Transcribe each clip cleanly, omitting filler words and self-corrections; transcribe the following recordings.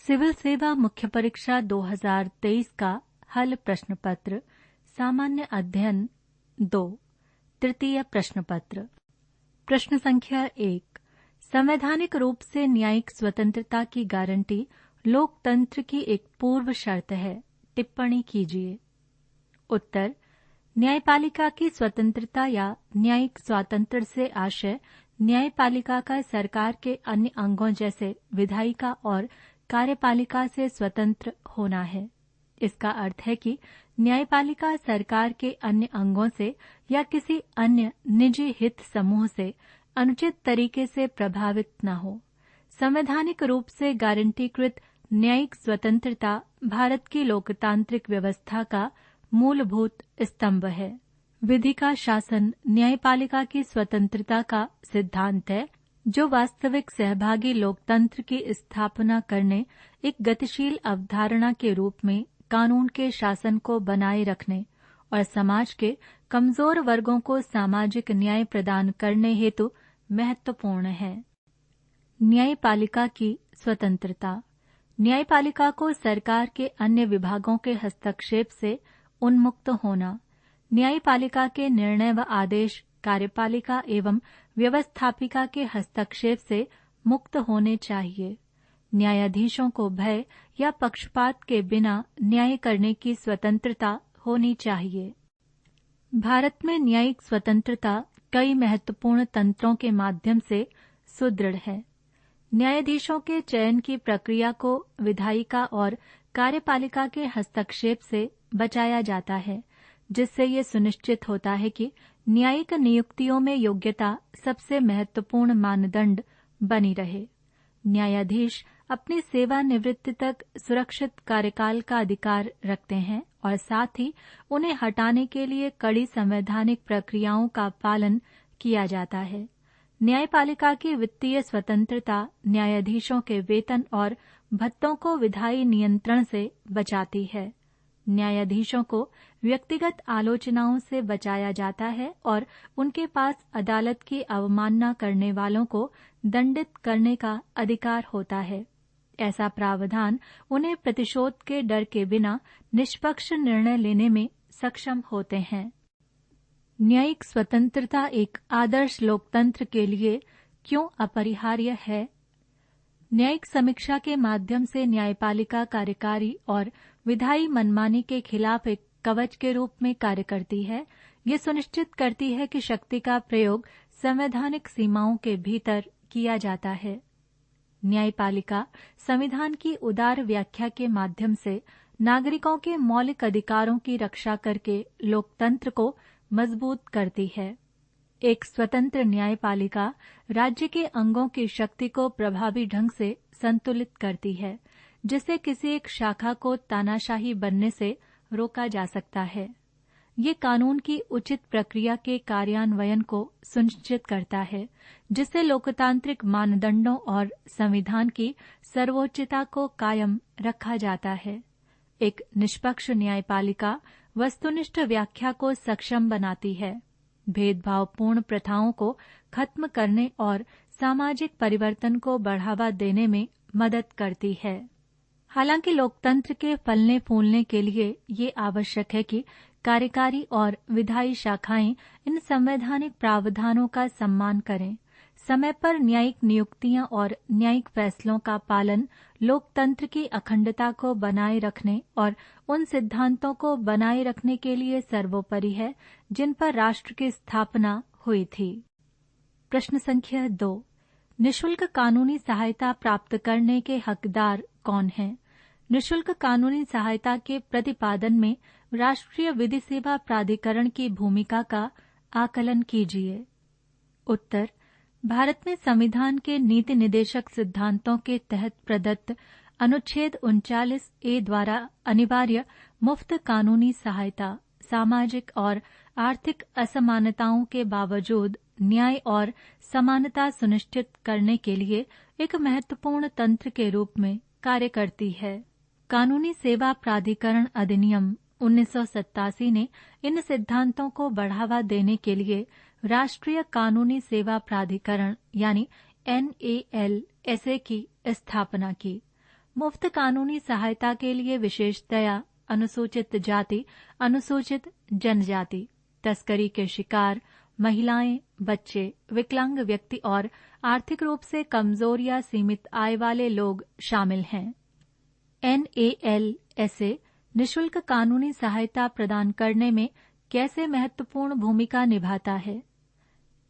Civil सेवा मुख्य परीक्षा 2023 का हल प्रश्न पत्र सामान्य अध्ययन 2 तृतीय प्रश्न पत्र। प्रश्न संख्या 1, संवैधानिक रूप से न्यायिक स्वतंत्रता की गारंटी लोकतंत्र की एक पूर्व शर्त है। टिप्पणी कीजिए। उत्तर, न्यायपालिका की स्वतंत्रता या न्यायिक स्वातंत्र्य से आशय न्यायपालिका का सरकार के अन्य अंगों जैसे विधायिका और कार्यपालिका से स्वतंत्र होना है। इसका अर्थ है कि न्यायपालिका सरकार के अन्य अंगों से या किसी अन्य निजी हित समूह से अनुचित तरीके से प्रभावित न हो। संवैधानिक रूप से गारंटीकृत न्यायिक स्वतंत्रता भारत की लोकतांत्रिक व्यवस्था का मूलभूत स्तंभ है। विधि का शासन न्यायपालिका की स्वतंत्रता का सिद्धांत है, जो वास्तविक सहभागी लोकतंत्र की स्थापना करने, एक गतिशील अवधारणा के रूप में कानून के शासन को बनाए रखने और समाज के कमजोर वर्गों को सामाजिक न्याय प्रदान करने हेतु महत्वपूर्ण है। न्यायपालिका की स्वतंत्रता। न्यायपालिका को सरकार के अन्य विभागों के हस्तक्षेप से उन्मुक्त होना। न्यायपालिका के निर्णय व आदेश कार्यपालिका एवं व्यवस्थापिका के हस्तक्षेप से मुक्त होने चाहिए। न्यायाधीशों को भय या पक्षपात के बिना न्याय करने की स्वतंत्रता होनी चाहिए। भारत में न्यायिक स्वतंत्रता कई महत्वपूर्ण तंत्रों के माध्यम से सुदृढ़ है। न्यायाधीशों के चयन की प्रक्रिया को विधायिका और कार्यपालिका के हस्तक्षेप से बचाया जाता है, जिससे ये सुनिश्चित होता है कि न्यायिक नियुक्तियों में योग्यता सबसे महत्वपूर्ण मानदंड बनी रहे। न्यायाधीश अपनी सेवानिवृत्ति तक सुरक्षित कार्यकाल का अधिकार रखते हैं और साथ ही उन्हें हटाने के लिए कड़ी संवैधानिक प्रक्रियाओं का पालन किया जाता है। न्यायपालिका की वित्तीय स्वतंत्रता न्यायाधीशों के वेतन और भत्तों को विधायी नियंत्रण से बचाती है। न्यायाधीशों को व्यक्तिगत आलोचनाओं से बचाया जाता है और उनके पास अदालत की अवमानना करने वालों को दंडित करने का अधिकार होता है। ऐसा प्रावधान उन्हें प्रतिशोध के डर के बिना निष्पक्ष निर्णय लेने में सक्षम होते हैं। न्यायिक स्वतंत्रता एक आदर्श लोकतंत्र के लिए क्यों अपरिहार्य है? न्यायिक समीक्षा के माध्यम से न्यायपालिका कार्यकारी और विधायी मनमानी के खिलाफ एक कवच के रूप में कार्य करती है। ये सुनिश्चित करती है कि शक्ति का प्रयोग संवैधानिक सीमाओं के भीतर किया जाता है। न्यायपालिका संविधान की उदार व्याख्या के माध्यम से नागरिकों के मौलिक अधिकारों की रक्षा करके लोकतंत्र को मजबूत करती है। एक स्वतंत्र न्यायपालिका राज्य के अंगों की शक्ति को प्रभावी ढंग से संतुलित करती है, जिससे किसी एक शाखा को तानाशाही बनने से रोका जा सकता है। ये कानून की उचित प्रक्रिया के कार्यान्वयन को सुनिश्चित करता है, जिससे लोकतांत्रिक मानदंडों और संविधान की सर्वोच्चता को कायम रखा जाता है। एक निष्पक्ष न्यायपालिका वस्तुनिष्ठ व्याख्या को सक्षम बनाती है, भेदभावपूर्ण प्रथाओं को खत्म करने और सामाजिक परिवर्तन को बढ़ावा देने में मदद करती है। हालांकि लोकतंत्र के फलने फूलने के लिए ये आवश्यक है कि कार्यकारी और विधायी शाखाएं इन संवैधानिक प्रावधानों का सम्मान करें। समय पर न्यायिक नियुक्तियां और न्यायिक फैसलों का पालन लोकतंत्र की अखंडता को बनाए रखने और उन सिद्धांतों को बनाए रखने के लिए सर्वोपरि है जिन पर राष्ट्र की स्थापना हुई थी। प्रश्न संख्या 2, निःशुल्क कानूनी सहायता प्राप्त करने के हकदार कौन हैं? निःशुल्क कानूनी सहायता के प्रतिपादन में राष्ट्रीय विधि सेवा प्राधिकरण की भूमिका का आकलन कीजिए। उत्तर, भारत में संविधान के नीति निदेशक सिद्धांतों के तहत प्रदत्त अनुच्छेद 39A द्वारा अनिवार्य मुफ्त कानूनी सहायता सामाजिक और आर्थिक असमानताओं के बावजूद न्याय और समानता सुनिश्चित करने के लिए एक महत्वपूर्ण तंत्र के रूप में कार्य करती है। कानूनी सेवा प्राधिकरण अधिनियम 1987 ने इन सिद्धांतों को बढ़ावा देने के लिए राष्ट्रीय कानूनी सेवा प्राधिकरण यानी NALSA की स्थापना की। मुफ्त कानूनी सहायता के लिए विशेषतया अनुसूचित जाति, अनुसूचित जनजाति, तस्करी के शिकार, महिलाएं, बच्चे, विकलांग व्यक्ति और आर्थिक रूप से कमजोर या सीमित आय वाले लोग शामिल हैं। NALSA निःशुल्क कानूनी सहायता प्रदान करने में कैसे महत्वपूर्ण भूमिका निभाता है?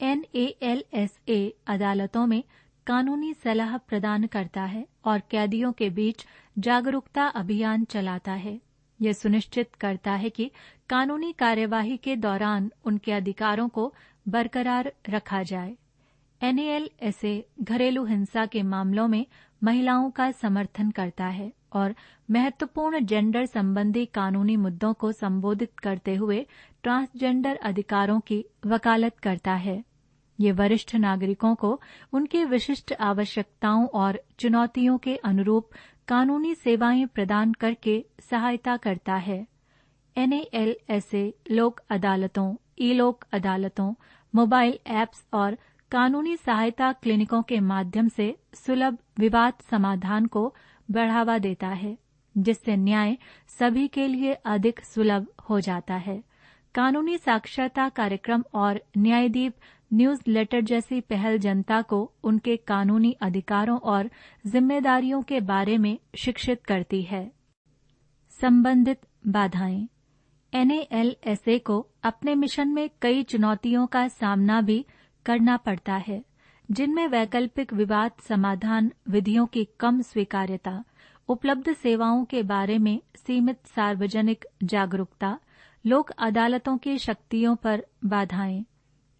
NALSA अदालतों में कानूनी सलाह प्रदान करता है और कैदियों के बीच जागरूकता अभियान चलाता है। यह सुनिश्चित करता है कि कानूनी कार्यवाही के दौरान उनके अधिकारों को बरकरार रखा जाए। NALSA घरेलू हिंसा के मामलों में महिलाओं का समर्थन करता है और महत्वपूर्ण जेंडर संबंधी कानूनी मुद्दों को संबोधित करते हुए ट्रांसजेंडर अधिकारों की वकालत करता है। ये वरिष्ठ नागरिकों को उनकी विशिष्ट आवश्यकताओं और चुनौतियों के अनुरूप कानूनी सेवाएं प्रदान करके सहायता करता है। NALSA लोक अदालतों, ई-लोक अदालतों, मोबाइल ऐप्स और कानूनी सहायता क्लिनिकों के माध्यम से सुलभ विवाद समाधान को बढ़ावा देता है, जिससे न्याय सभी के लिए अधिक सुलभ हो जाता है। कानूनी साक्षरता कार्यक्रम और न्यायदीप न्यूज़लेटर जैसी पहल जनता को उनके कानूनी अधिकारों और जिम्मेदारियों के बारे में शिक्षित करती है। संबंधित बाधाएं। NALSA को अपने मिशन में कई चुनौतियों का सामना भी करना पड़ता है, जिनमें वैकल्पिक विवाद समाधान विधियों की कम स्वीकार्यता, उपलब्ध सेवाओं के बारे में सीमित सार्वजनिक जागरूकता, लोक अदालतों की शक्तियों पर बाधाएं,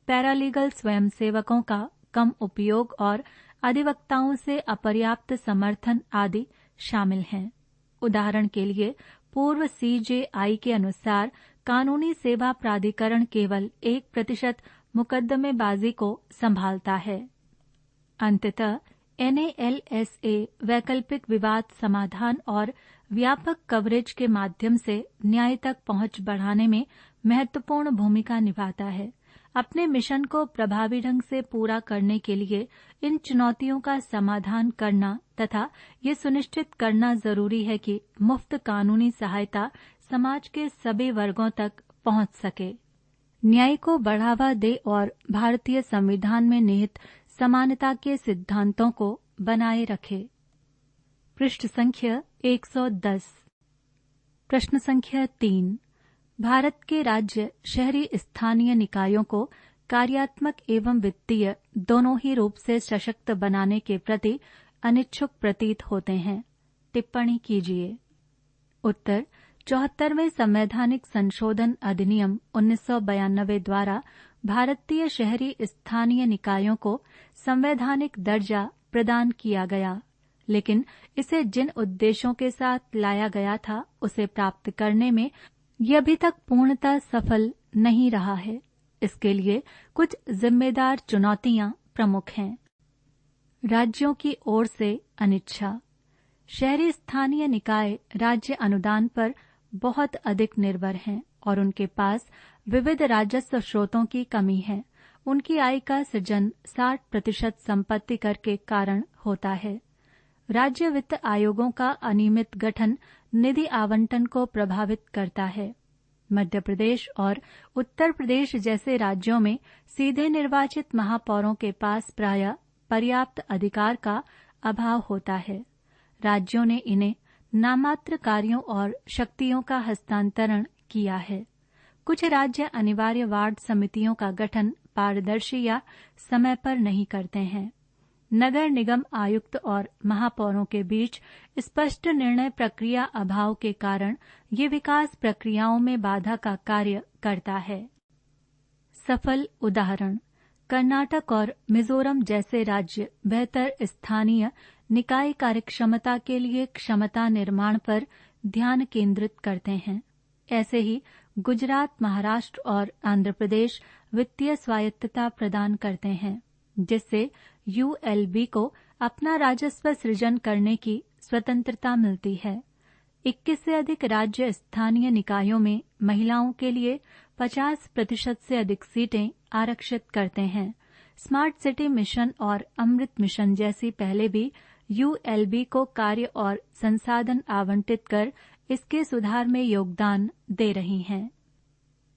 पैरालीगल स्वयंसेवकों का कम उपयोग और अधिवक्ताओं से अपर्याप्त समर्थन आदि शामिल हैं। उदाहरण के लिए, पूर्व CJI के अनुसार कानूनी सेवा प्राधिकरण केवल 1% मुकदमेबाजी को संभालता है। अंततः NALSA वैकल्पिक विवाद समाधान और व्यापक कवरेज के माध्यम से न्याय तक पहुंच बढ़ाने में महत्वपूर्ण भूमिका निभाता है। अपने मिशन को प्रभावी ढंग से पूरा करने के लिए इन चुनौतियों का समाधान करना तथा ये सुनिश्चित करना जरूरी है कि मुफ्त कानूनी सहायता समाज के सभी वर्गों तक पहुंच सके, न्याय को बढ़ावा दे और भारतीय संविधान में निहित समानता के सिद्धांतों को बनाए रखे। पृष्ठ संख्या 110। प्रश्न संख्या 3। भारत के राज्य शहरी स्थानीय निकायों को कार्यात्मक एवं वित्तीय दोनों ही रूप से सशक्त बनाने के प्रति अनिच्छुक प्रतीत होते हैं। टिप्पणी कीजिए। उत्तर। 74वें संवैधानिक संशोधन अधिनियम 1992 द्वारा भारतीय शहरी स्थानीय निकायों को संवैधानिक दर्जा प्रदान किया गया, लेकिन इसे जिन उद्देश्यों के साथ लाया गया था उसे प्राप्त करने में यह अभी तक पूर्णतः सफल नहीं रहा है। इसके लिए कुछ जिम्मेदार चुनौतियां प्रमुख हैं। राज्यों की ओर से अनिच्छा। शहरी स्थानीय निकाय राज्य अनुदान पर बहुत अधिक निर्भर हैं और उनके पास विविध राजस्व स्रोतों की कमी है। उनकी आय का सृजन 60% संपत्ति कर के कारण होता है। राज्य वित्त आयोगों का अनियमित गठन निधि आवंटन को प्रभावित करता है। मध्य प्रदेश और उत्तर प्रदेश जैसे राज्यों में सीधे निर्वाचित महापौरों के पास प्रायः पर्याप्त अधिकार का अभाव होता है। राज्यों ने इन्हें नामात्र कार्यों और शक्तियों का हस्तांतरण किया है। कुछ राज्य अनिवार्य वार्ड समितियों का गठन पारदर्शी या समय पर नहीं करते हैं। नगर निगम आयुक्त और महापौरों के बीच स्पष्ट निर्णय प्रक्रिया अभाव के कारण ये विकास प्रक्रियाओं में बाधा का कार्य करता है। सफल उदाहरण। कर्नाटक और मिजोरम जैसे राज्य बेहतर स्थानीय निकाय कार्यक्षमता के लिए क्षमता निर्माण पर ध्यान केंद्रित करते हैं। ऐसे ही गुजरात, महाराष्ट्र और आंध्र प्रदेश वित्तीय स्वायत्तता प्रदान करते हैं, जिससे ULB को अपना राजस्व सृजन करने की स्वतंत्रता मिलती है। 21 से अधिक राज्य स्थानीय निकायों में महिलाओं के लिए 50% से अधिक सीटें आरक्षित करते हैं। स्मार्ट सिटी मिशन और अमृत मिशन जैसी पहले भी ULB को कार्य और संसाधन आवंटित कर इसके सुधार में योगदान दे रही हैं।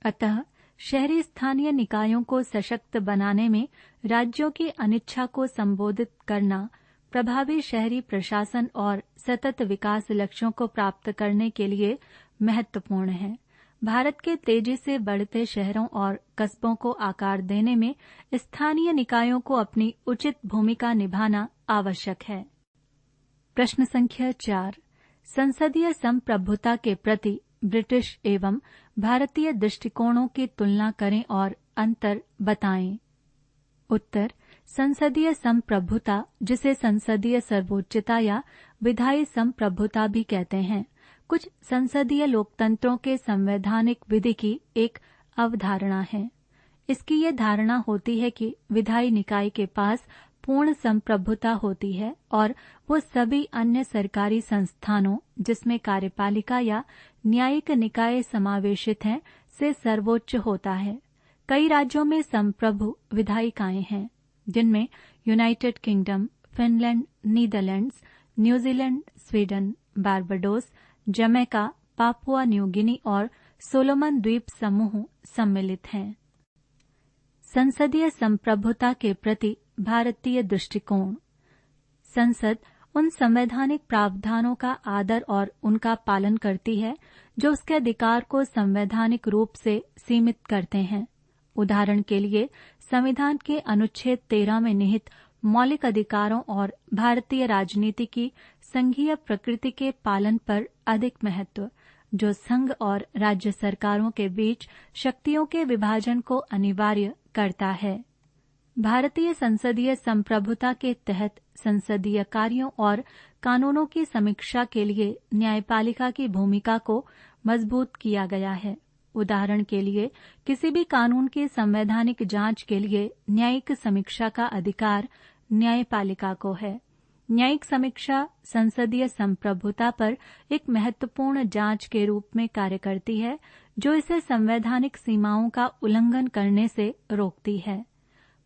अतः शहरी स्थानीय निकायों को सशक्त बनाने में राज्यों की अनिच्छा को संबोधित करना प्रभावी शहरी प्रशासन और सतत विकास लक्ष्यों को प्राप्त करने के लिए महत्वपूर्ण है। भारत के तेजी से बढ़ते शहरों और कस्बों को आकार देने में स्थानीय निकायों को अपनी उचित भूमिका निभाना आवश्यक है। प्रश्न संख्या 4, संसदीय संप्रभुता के प्रति ब्रिटिश एवं भारतीय दृष्टिकोणों की तुलना करें और अंतर बताएं। उत्तर, संसदीय संप्रभुता, जिसे संसदीय सर्वोच्चता या विधायी संप्रभुता भी कहते हैं, कुछ संसदीय लोकतंत्रों के संवैधानिक विधि की एक अवधारणा है। इसकी ये धारणा होती है कि विधायी निकाय के पास पूर्ण संप्रभुता होती है और वो सभी अन्य सरकारी संस्थानों, जिसमें कार्यपालिका या न्यायिक निकाय समावेशित हैं, से सर्वोच्च होता है। कई राज्यों में संप्रभु विधायिकाएं हैं, जिनमें United kingdom, Finland, Netherlands, New Zealand, Sweden, Barbados, Jamaica, Papua New Guinea और सोलोमन द्वीप समूह सम्मिलित हैं। संसदीय संप्रभुता के प्रति भारतीय दृष्टिकोण। संसद उन संवैधानिक प्रावधानों का आदर और उनका पालन करती है जो उसके अधिकार को संवैधानिक रूप से सीमित करते हैं। उदाहरण के लिए, संविधान के अनुच्छेद 13 में निहित मौलिक अधिकारों और भारतीय राजनीति की संघीय प्रकृति के पालन पर अधिक महत्व, जो संघ और राज्य सरकारों के बीच शक्तियों के विभाजन को अनिवार्य करता है। भारतीय संसदीय संप्रभुता के तहत संसदीय कार्यों और कानूनों की समीक्षा के लिए न्यायपालिका की भूमिका को मजबूत किया गया है। उदाहरण के लिए, किसी भी कानून की संवैधानिक जांच के लिए न्यायिक समीक्षा का अधिकार न्यायपालिका को है। न्यायिक समीक्षा संसदीय संप्रभुता पर एक महत्वपूर्ण जांच के रूप में कार्य करती है, जो इसे संवैधानिक सीमाओं का उल्लंघन करने से रोकती है।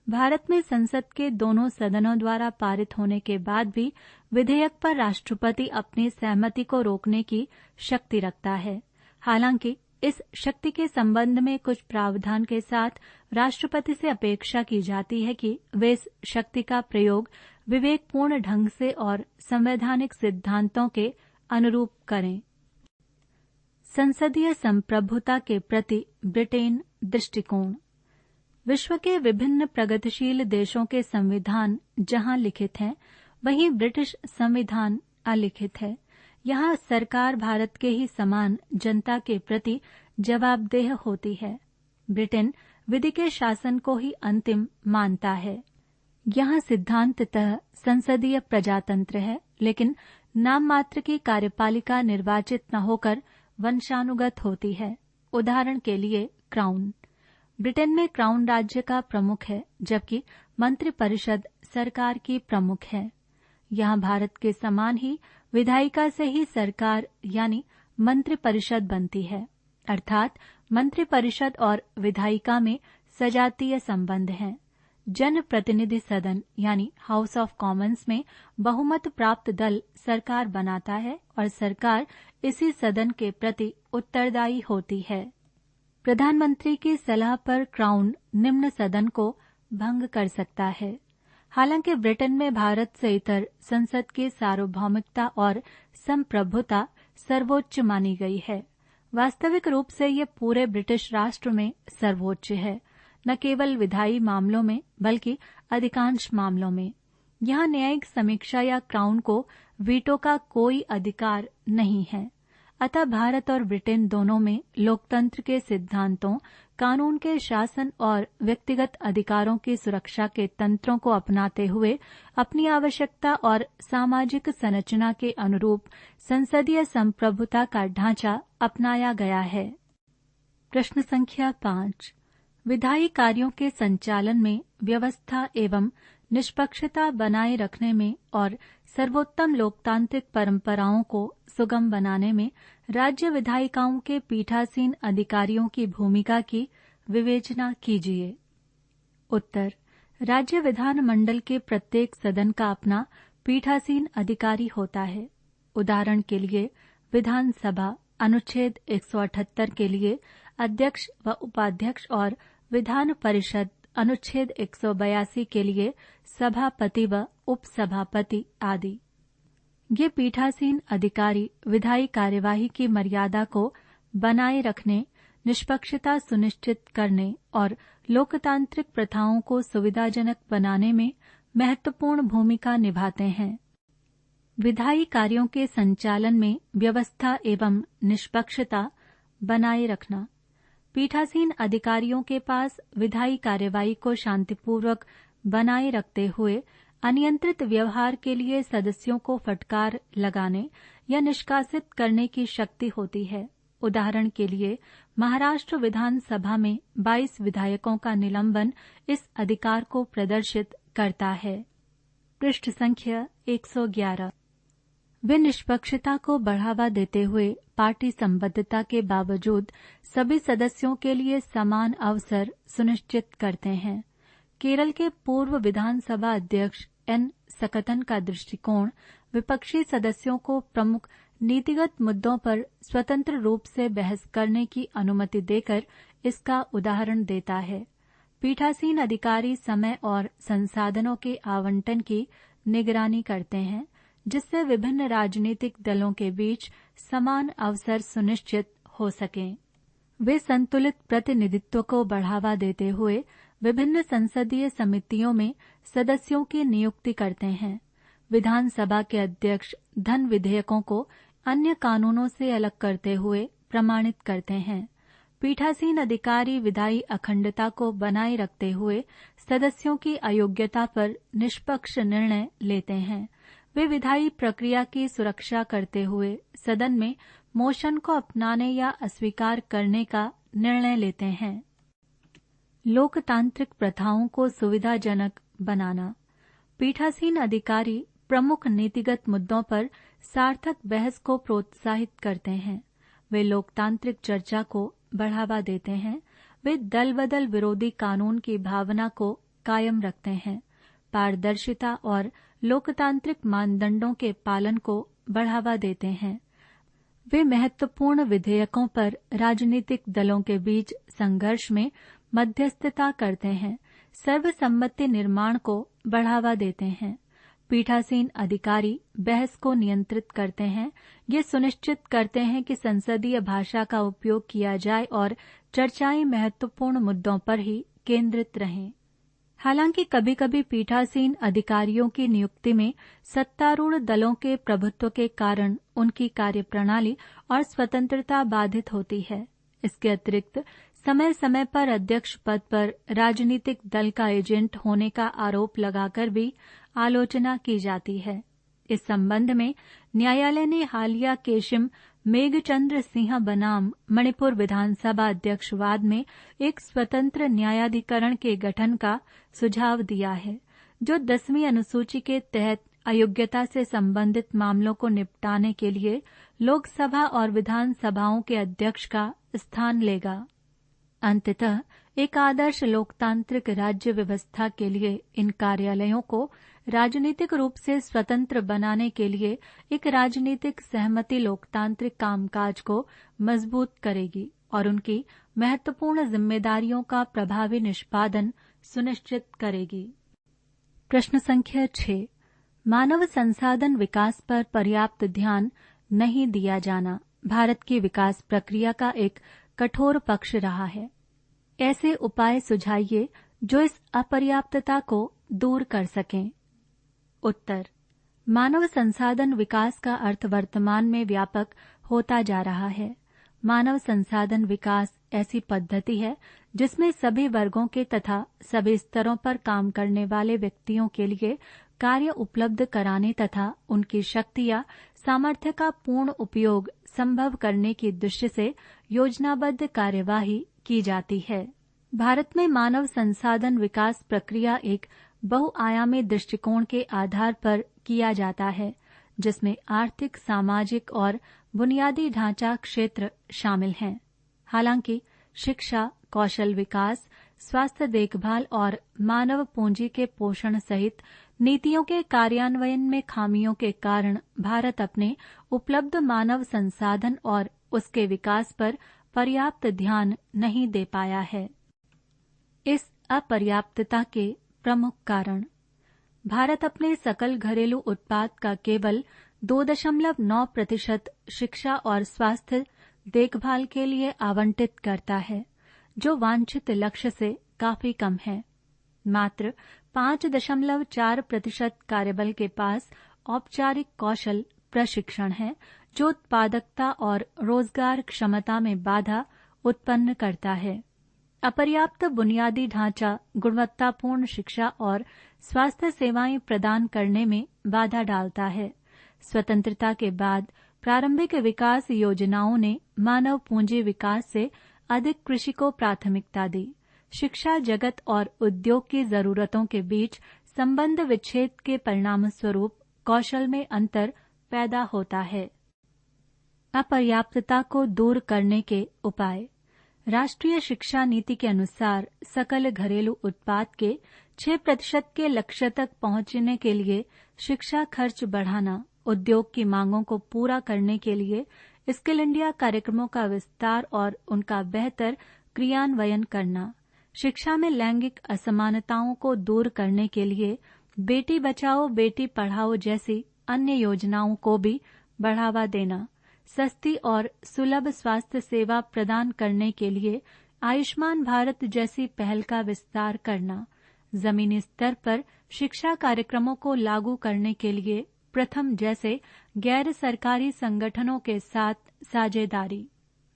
भारत में संसद के दोनों सदनों द्वारा पारित होने के बाद भी विधेयक पर राष्ट्रपति अपनी सहमति को रोकने की शक्ति रखता है। हालांकि इस शक्ति के संबंध में कुछ प्रावधान के साथ राष्ट्रपति से अपेक्षा की जाती है कि वे इस शक्ति का प्रयोग विवेकपूर्ण ढंग से और संवैधानिक सिद्धांतों के अनुरूप करें। संसदीय संप्रभुता के प्रति ब्रिटेन दृष्टिकोण। विश्व के विभिन्न प्रगतिशील देशों के संविधान जहां लिखित हैं, वहीं ब्रिटिश संविधान अलिखित है। यहाँ सरकार भारत के ही समान जनता के प्रति जवाबदेह होती है। ब्रिटेन विधि के शासन को ही अंतिम मानता है। यहाँ सिद्धांततः संसदीय प्रजातंत्र है, लेकिन नाम मात्र की कार्यपालिका निर्वाचित न होकर वंशानुगत होती है। उदाहरण के लिए, क्राउन। ब्रिटेन में क्राउन राज्य का प्रमुख है, जबकि मंत्रिपरिषद सरकार की प्रमुख है। यहाँ भारत के समान ही विधायिका से ही सरकार यानी मंत्रिपरिषद बनती है, अर्थात मंत्रिपरिषद और विधायिका में सजातीय संबंध हैं। जन प्रतिनिधि सदन यानी हाउस ऑफ कॉमन्स में बहुमत प्राप्त दल सरकार बनाता है और सरकार इसी सदन के प्रति उत्तरदायी होती है। प्रधानमंत्री की सलाह पर क्राउन निम्न सदन को भंग कर सकता है। हालांकि ब्रिटेन में भारत से इतर संसद की सार्वभौमिकता और संप्रभुता सर्वोच्च मानी गई है। वास्तविक रूप से ये पूरे ब्रिटिश राष्ट्र में सर्वोच्च है, न केवल विधायी मामलों में बल्कि अधिकांश मामलों में। यहाँ न्यायिक समीक्षा या क्राउन को वीटो का कोई अधिकार नहीं है। अतः भारत और ब्रिटेन दोनों में लोकतंत्र के सिद्धांतों, कानून के शासन और व्यक्तिगत अधिकारों की सुरक्षा के तंत्रों को अपनाते हुए अपनी आवश्यकता और सामाजिक संरचना के अनुरूप संसदीय संप्रभुता का ढांचा अपनाया गया है। प्रश्न संख्या 5, विधायी कार्यों के संचालन में व्यवस्था एवं निष्पक्षता बनाए रखने में और सर्वोत्तम लोकतांत्रिक परंपराओं को सुगम बनाने में राज्य विधायिकाओं के पीठासीन अधिकारियों की भूमिका की विवेचना कीजिए। उत्तर, राज्य विधानमंडल के प्रत्येक सदन का अपना पीठासीन अधिकारी होता है। उदाहरण के लिए विधानसभा अनुच्छेद 178 के लिए अध्यक्ष व उपाध्यक्ष और विधान परिषद अनुच्छेद 182 के लिए सभापति व उपसभापति आदि। ये पीठासीन अधिकारी विधायी कार्यवाही की मर्यादा को बनाए रखने, निष्पक्षता सुनिश्चित करने और लोकतांत्रिक प्रथाओं को सुविधाजनक बनाने में महत्वपूर्ण भूमिका निभाते हैं। विधायी कार्यों के संचालन में व्यवस्था एवं निष्पक्षता बनाए रखना। पीठासीन अधिकारियों के पास विधायी कार्यवाही को शांतिपूर्वक बनाए रखते हुए अनियंत्रित व्यवहार के लिए सदस्यों को फटकार लगाने या निष्कासित करने की शक्ति होती है। उदाहरण के लिए महाराष्ट्र विधानसभा में 22 विधायकों का निलंबन इस अधिकार को प्रदर्शित करता है। पृष्ठ संख्या 111। वे निष्पक्षता को बढ़ावा देते हुए पार्टी संबद्धता के बावजूद सभी सदस्यों के लिए समान अवसर सुनिश्चित करते हैं। केरल के पूर्व विधानसभा अध्यक्ष एन सकतन का दृष्टिकोण विपक्षी सदस्यों को प्रमुख नीतिगत मुद्दों पर स्वतंत्र रूप से बहस करने की अनुमति देकर इसका उदाहरण देता है। पीठासीन अधिकारी समय और संसाधनों के आवंटन की निगरानी करते हैं, जिससे विभिन्न राजनीतिक दलों के बीच समान अवसर सुनिश्चित हो सकें। वे संतुलित प्रतिनिधित्व को बढ़ावा देते हुए विभिन्न संसदीय समितियों में सदस्यों की नियुक्ति करते हैं। विधानसभा के अध्यक्ष धन विधेयकों को अन्य कानूनों से अलग करते हुए प्रमाणित करते हैं। पीठासीन अधिकारी विधायी अखंडता को बनाए रखते हुए सदस्यों की अयोग्यता पर निष्पक्ष निर्णय लेते हैं। वे विधायी प्रक्रिया की सुरक्षा करते हुए सदन में मोशन को अपनाने या अस्वीकार करने का निर्णय लेते हैं। लोकतांत्रिक प्रथाओं को सुविधाजनक बनाना। पीठासीन अधिकारी प्रमुख नीतिगत मुद्दों पर सार्थक बहस को प्रोत्साहित करते हैं। वे लोकतांत्रिक चर्चा को बढ़ावा देते हैं। वे दल बदल विरोधी कानून की भावना को कायम रखते हैं। पारदर्शिता और लोकतांत्रिक मानदंडों के पालन को बढ़ावा देते हैं। वे महत्वपूर्ण विधेयकों पर राजनीतिक दलों के बीच संघर्ष में मध्यस्थता करते हैं। सर्वसम्मति निर्माण को बढ़ावा देते हैं। पीठासीन अधिकारी बहस को नियंत्रित करते हैं। ये सुनिश्चित करते हैं कि संसदीय भाषा का उपयोग किया जाए और चर्चाएं महत्वपूर्ण मुद्दों पर ही केंद्रित रहें। हालांकि कभी कभी पीठासीन अधिकारियों की नियुक्ति में सत्तारूढ़ दलों के प्रभुत्व के कारण उनकी कार्यप्रणाली और स्वतंत्रता बाधित होती है। इसके अतिरिक्त समय समय पर अध्यक्ष पद पर राजनीतिक दल का एजेंट होने का आरोप लगाकर भी आलोचना की जाती है। इस संबंध में न्यायालय ने हालिया केशिम मेघचंद्र सिंह बनाम मणिपुर विधानसभा अध्यक्ष वाद में एक स्वतंत्र न्यायाधिकरण के गठन का सुझाव दिया है, जो 10वीं अनुसूची के तहत अयोग्यता से संबंधित मामलों को निपटाने के लिए लोकसभा और विधानसभाओं के अध्यक्ष का स्थान लेगा। अंततः एक आदर्श लोकतांत्रिक राज्य व्यवस्था के लिए इन कार्यालयों को राजनीतिक रूप से स्वतंत्र बनाने के लिए एक राजनीतिक सहमति लोकतांत्रिक कामकाज को मजबूत करेगी और उनकी महत्वपूर्ण जिम्मेदारियों का प्रभावी निष्पादन सुनिश्चित करेगी। प्रश्न संख्या 6। मानव संसाधन विकास पर पर्याप्त ध्यान नहीं दिया जाना भारत की विकास प्रक्रिया का एक कठोर पक्ष रहा है। ऐसे उपाय सुझाइए जो इस अपर्याप्तता को दूर कर सकें। उत्तर: मानव संसाधन विकास का अर्थ वर्तमान में व्यापक होता जा रहा है। मानव संसाधन विकास ऐसी पद्धति है जिसमें सभी वर्गों के तथा सभी स्तरों पर काम करने वाले व्यक्तियों के लिए कार्य उपलब्ध कराने तथा उनकी शक्ति या सामर्थ्य का पूर्ण उपयोग संभव करने की दृष्टि से योजनाबद्ध कार्यवाही की जाती है। भारत में मानव संसाधन विकास प्रक्रिया एक बहुआयामी दृष्टिकोण के आधार पर किया जाता है, जिसमें आर्थिक, सामाजिक और बुनियादी ढांचा क्षेत्र शामिल हैं। हालांकि शिक्षा, कौशल विकास, स्वास्थ्य देखभाल और मानव पूंजी के पोषण सहित नीतियों के कार्यान्वयन में खामियों के कारण भारत अपने उपलब्ध मानव संसाधन और उसके विकास पर पर्याप्त ध्यान नहीं दे पाया है। इस अपर्याप्तता के प्रमुख कारण: भारत अपने सकल घरेलू उत्पाद का केवल 2.9% शिक्षा और स्वास्थ्य देखभाल के लिए आवंटित करता है, जो वांछित लक्ष्य से काफी कम है। मात्र 5.4% कार्यबल के पास औपचारिक कौशल प्रशिक्षण है, जो उत्पादकता और रोजगार क्षमता में बाधा उत्पन्न करता है। अपर्याप्त बुनियादी ढांचा गुणवत्तापूर्ण शिक्षा और स्वास्थ्य सेवाएं प्रदान करने में बाधा डालता है। स्वतंत्रता के बाद प्रारंभिक विकास योजनाओं ने मानव पूंजी विकास से अधिक कृषि को प्राथमिकता दी। शिक्षा जगत और उद्योग की जरूरतों के बीच संबंध विच्छेद के परिणामस्वरूप कौशल में अंतर पैदा होता है। अपर्याप्तता को दूर करने के उपाय: राष्ट्रीय शिक्षा नीति के अनुसार सकल घरेलू उत्पाद के 6% के लक्ष्य तक पहुंचने के लिए शिक्षा खर्च बढ़ाना, उद्योग की मांगों को पूरा करने के लिए स्किल इंडिया कार्यक्रमों का विस्तार और उनका बेहतर क्रियान्वयन करना, शिक्षा में लैंगिक असमानताओं को दूर करने के लिए बेटी बचाओ बेटी पढ़ाओ जैसी अन्य योजनाओं को भी बढ़ावा देना, सस्ती और सुलभ स्वास्थ्य सेवा प्रदान करने के लिए आयुष्मान भारत जैसी पहल का विस्तार करना, जमीनी स्तर पर शिक्षा कार्यक्रमों को लागू करने के लिए प्रथम जैसे गैर सरकारी संगठनों के साथ साझेदारी,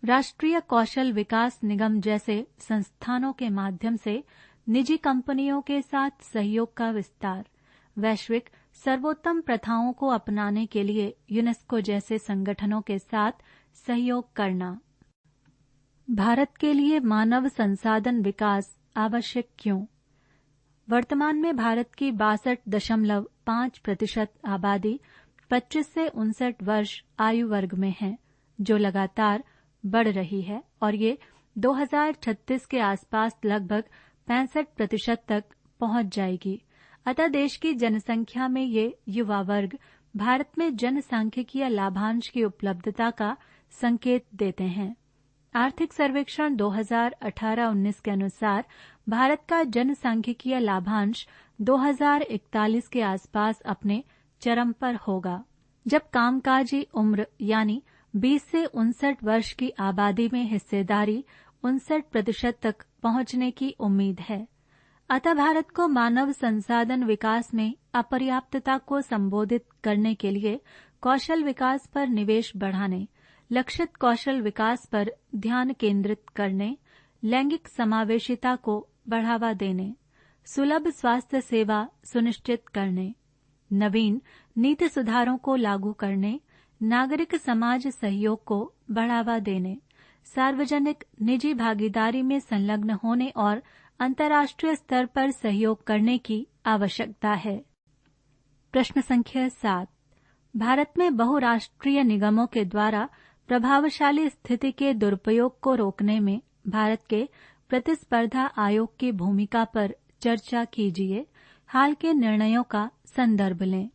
राष्ट्रीय कौशल विकास निगम जैसे संस्थानों के माध्यम से निजी कंपनियों के साथ सहयोग का विस्तार, वैश्विक सर्वोत्तम प्रथाओं को अपनाने के लिए यूनेस्को जैसे संगठनों के साथ सहयोग करना। भारत के लिए मानव संसाधन विकास आवश्यक क्यों? वर्तमान में भारत की 62.5% आबादी 25 से 59 वर्ष आयु वर्ग में है, जो लगातार बढ़ रही है और ये 2036 के आसपास लगभग 65% तक पहुंच जाएगी। अतः देश की जनसंख्या में ये युवा वर्ग भारत में जनसांख्यिकीय लाभांश की उपलब्धता का संकेत देते हैं। आर्थिक सर्वेक्षण 2018-19 के अनुसार भारत का जनसांख्यिकीय लाभांश 2041 के आसपास अपने चरम पर होगा, जब कामकाजी उम्र यानी 20 से 59 वर्ष की आबादी में हिस्सेदारी 59% तक पहुंचने की उम्मीद है। अतः भारत को मानव संसाधन विकास में अपर्याप्तता को संबोधित करने के लिए कौशल विकास पर निवेश बढ़ाने, लक्षित कौशल विकास पर ध्यान केंद्रित करने, लैंगिक समावेशिता को बढ़ावा देने, सुलभ स्वास्थ्य सेवा सुनिश्चित करने, नवीन नीति सुधारों को लागू करने, नागरिक समाज सहयोग को बढ़ावा देने, सार्वजनिक निजी भागीदारी में संलग्न होने और अंतर्राष्ट्रीय स्तर पर सहयोग करने की आवश्यकता है। प्रश्न संख्या 7। भारत में बहुराष्ट्रीय निगमों के द्वारा प्रभावशाली स्थिति के दुरुपयोग को रोकने में भारत के प्रतिस्पर्धा आयोग की भूमिका पर चर्चा कीजिए। हाल के निर्णयों का संदर्भ लें।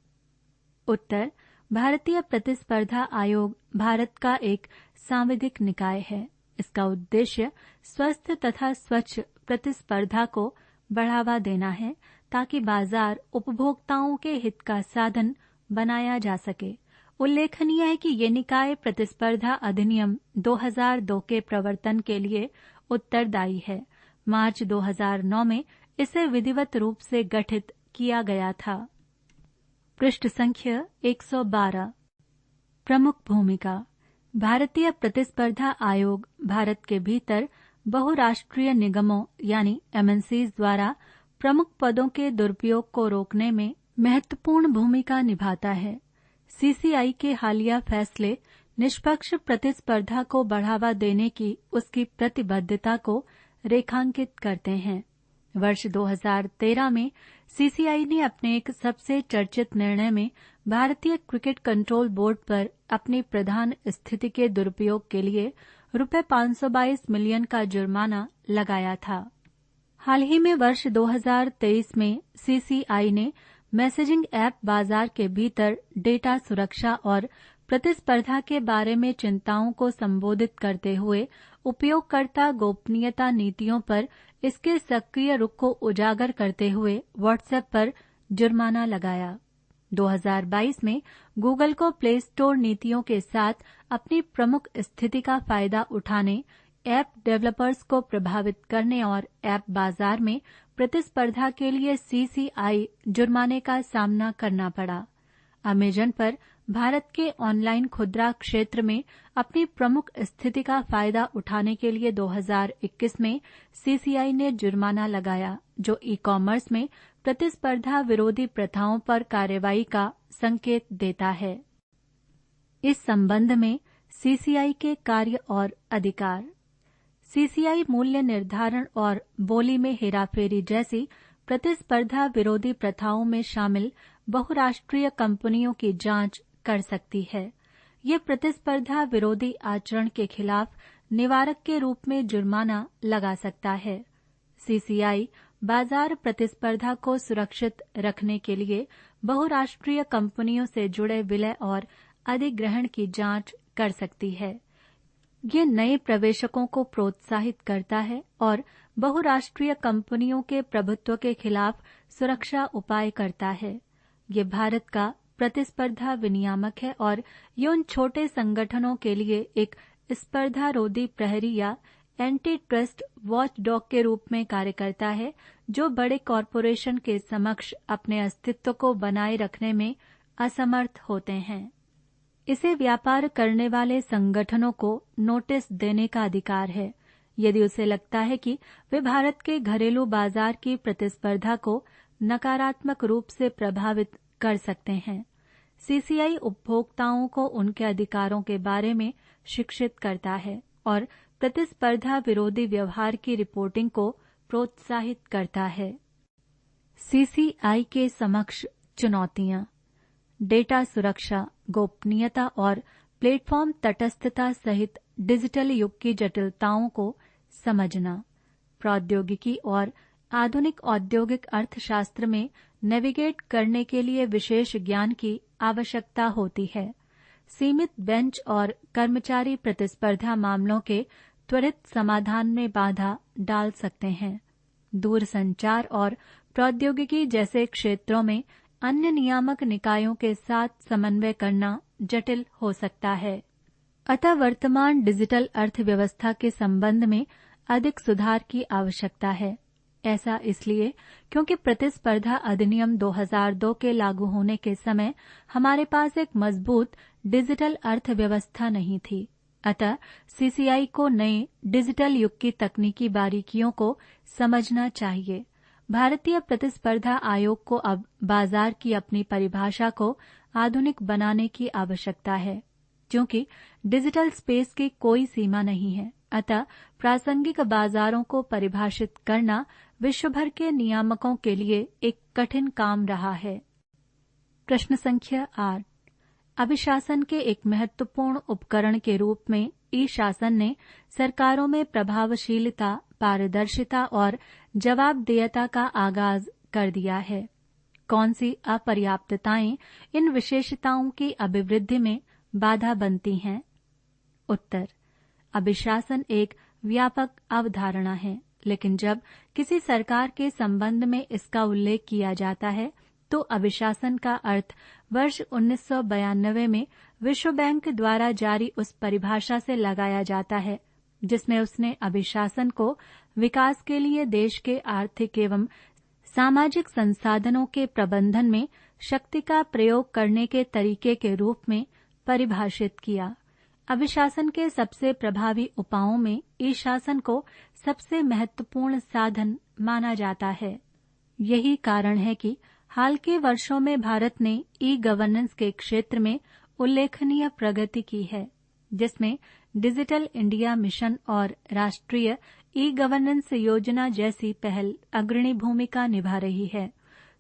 उत्तर: भारतीय प्रतिस्पर्धा आयोग भारत का एक सांविधिक निकाय है। इसका उद्देश्य स्वस्थ तथा स्वच्छ प्रतिस्पर्धा को बढ़ावा देना है, ताकि बाजार उपभोक्ताओं के हित का साधन बनाया जा सके। उल्लेखनीय है कि ये निकाय प्रतिस्पर्धा अधिनियम 2002 के प्रवर्तन के लिए उत्तरदायी है। मार्च 2009 में इसे विधिवत रूप से गठित किया गया था। पृष्ठ संख्या 112। प्रमुख भूमिका: भारतीय प्रतिस्पर्धा आयोग भारत के भीतर बहुराष्ट्रीय निगमों यानी MNCs द्वारा प्रमुख पदों के दुरुपयोग को रोकने में महत्वपूर्ण भूमिका निभाता है। CCI के हालिया फैसले निष्पक्ष प्रतिस्पर्धा को बढ़ावा देने की उसकी प्रतिबद्धता को रेखांकित करते हैं। वर्ष 2013 में CCI ने अपने एक सबसे चर्चित निर्णय में भारतीय क्रिकेट कंट्रोल बोर्ड पर अपनी प्रधान स्थिति के दुरुपयोग के लिए रुपए 522 मिलियन का जुर्माना लगाया था। हाल ही में वर्ष 2023 में CCI ने मैसेजिंग ऐप बाजार के भीतर डेटा सुरक्षा और प्रतिस्पर्धा के बारे में चिंताओं को संबोधित करते हुए उपयोगकर्ता गोपनीयता नीतियों पर इसके सक्रिय रुख को उजागर करते हुए व्हाट्सएप पर जुर्माना लगाया। 2022 में गूगल को प्ले स्टोर नीतियों के साथ अपनी प्रमुख स्थिति का फायदा उठाने, ऐप डेवलपर्स को प्रभावित करने और ऐप बाजार में प्रतिस्पर्धा के लिए CCI जुर्माने का सामना करना पड़ा। अमेजन पर भारत के ऑनलाइन खुदरा क्षेत्र में अपनी प्रमुख स्थिति का फायदा उठाने के लिए 2021 में CCI ने जुर्माना लगाया, जो ई-कॉमर्स में प्रतिस्पर्धा विरोधी प्रथाओं पर कार्रवाई का संकेत देता है। इस संबंध में CCI के कार्य और अधिकार। CCI मूल्य निर्धारण और बोली में हेराफेरी जैसी प्रतिस्पर्धा विरोधी प्रथाओं में शामिल बहुराष्ट्रीय कंपनियों की जांच कर सकती है। ये प्रतिस्पर्धा विरोधी आचरण के खिलाफ निवारक के रूप में जुर्माना लगा सकता है। CCI बाजार प्रतिस्पर्धा को सुरक्षित रखने के लिए बहुराष्ट्रीय कंपनियों से जुड़े विलय और अधिग्रहण की जांच कर सकती है। ये नए प्रवेशकों को प्रोत्साहित करता है और बहुराष्ट्रीय कंपनियों के प्रभुत्व के खिलाफ सुरक्षा उपाय करता है। ये भारत का प्रतिस्पर्धा विनियामक है और ये उन छोटे संगठनों के लिए एक स्पर्धारोधी प्रहरी या एंटी ट्रस्ट वॉचडॉग के रूप में कार्य करता है, जो बड़े कॉरपोरेशन के समक्ष अपने अस्तित्व को बनाए रखने में असमर्थ होते हैं। इसे व्यापार करने वाले संगठनों को नोटिस देने का अधिकार है यदि उसे लगता है कि वे भारत के घरेलू बाजार की प्रतिस्पर्धा को नकारात्मक रूप से प्रभावित कर सकते हैं। CCI उपभोक्ताओं को उनके अधिकारों के बारे में शिक्षित करता है और प्रतिस्पर्धा विरोधी व्यवहार की रिपोर्टिंग को प्रोत्साहित करता है। CCI के समक्ष चुनौतियां: डेटा सुरक्षा, गोपनीयता और प्लेटफॉर्म तटस्थता सहित डिजिटल युग की जटिलताओं को समझना। प्रौद्योगिकी और आधुनिक औद्योगिक अर्थशास्त्र में नेविगेट करने के लिए विशेष ज्ञान की आवश्यकता होती है। सीमित बेंच और कर्मचारी प्रतिस्पर्धा मामलों के त्वरित समाधान में बाधा डाल सकते हैं। दूरसंचार और प्रौद्योगिकी जैसे क्षेत्रों में अन्य नियामक निकायों के साथ समन्वय करना जटिल हो सकता है। अतः वर्तमान डिजिटल अर्थव्यवस्था के संबंध में अधिक सुधार की आवश्यकता है। ऐसा इसलिए क्योंकि प्रतिस्पर्धा अधिनियम 2002 के लागू होने के समय हमारे पास एक मजबूत डिजिटल अर्थव्यवस्था नहीं थी। अतः CCI को नए डिजिटल युग की तकनीकी बारीकियों को समझना चाहिए। भारतीय प्रतिस्पर्धा आयोग को अब बाजार की अपनी परिभाषा को आधुनिक बनाने की आवश्यकता है। क्योंकि डिजिटल स्पेस की कोई सीमा नहीं है, अतः प्रासंगिक बाजारों को परिभाषित करना विश्व भर के नियामकों के लिए एक कठिन काम रहा है। प्रश्न संख्या 8। अभिशासन के एक महत्वपूर्ण उपकरण के रूप में ई-शासन ने सरकारों में प्रभावशीलता, पारदर्शिता और जवाबदेहिता का आगाज कर दिया है। कौन सी अपर्याप्तताएं इन विशेषताओं की अभिवृद्धि में बाधा बनती हैं? उत्तर: अभिशासन एक व्यापक अवधारणा है, लेकिन जब किसी सरकार के संबंध में इसका उल्लेख किया जाता है तो अभिशासन का अर्थ वर्ष 1992 में विश्व बैंक द्वारा जारी उस परिभाषा से लगाया जाता है जिसमें उसने अभिशासन को विकास के लिए देश के आर्थिक एवं सामाजिक संसाधनों के प्रबंधन में शक्ति का प्रयोग करने के तरीके के रूप में परिभाषित किया। अभिशासन के सबसे प्रभावी उपायों में ई-शासन को सबसे महत्वपूर्ण साधन माना जाता है। यही कारण है कि हाल के वर्षों में भारत ने ई-गवर्नेंस के क्षेत्र में उल्लेखनीय प्रगति की है, जिसमें डिजिटल इंडिया मिशन और राष्ट्रीय ई-गवर्नेंस योजना जैसी पहल अग्रणी भूमिका निभा रही है।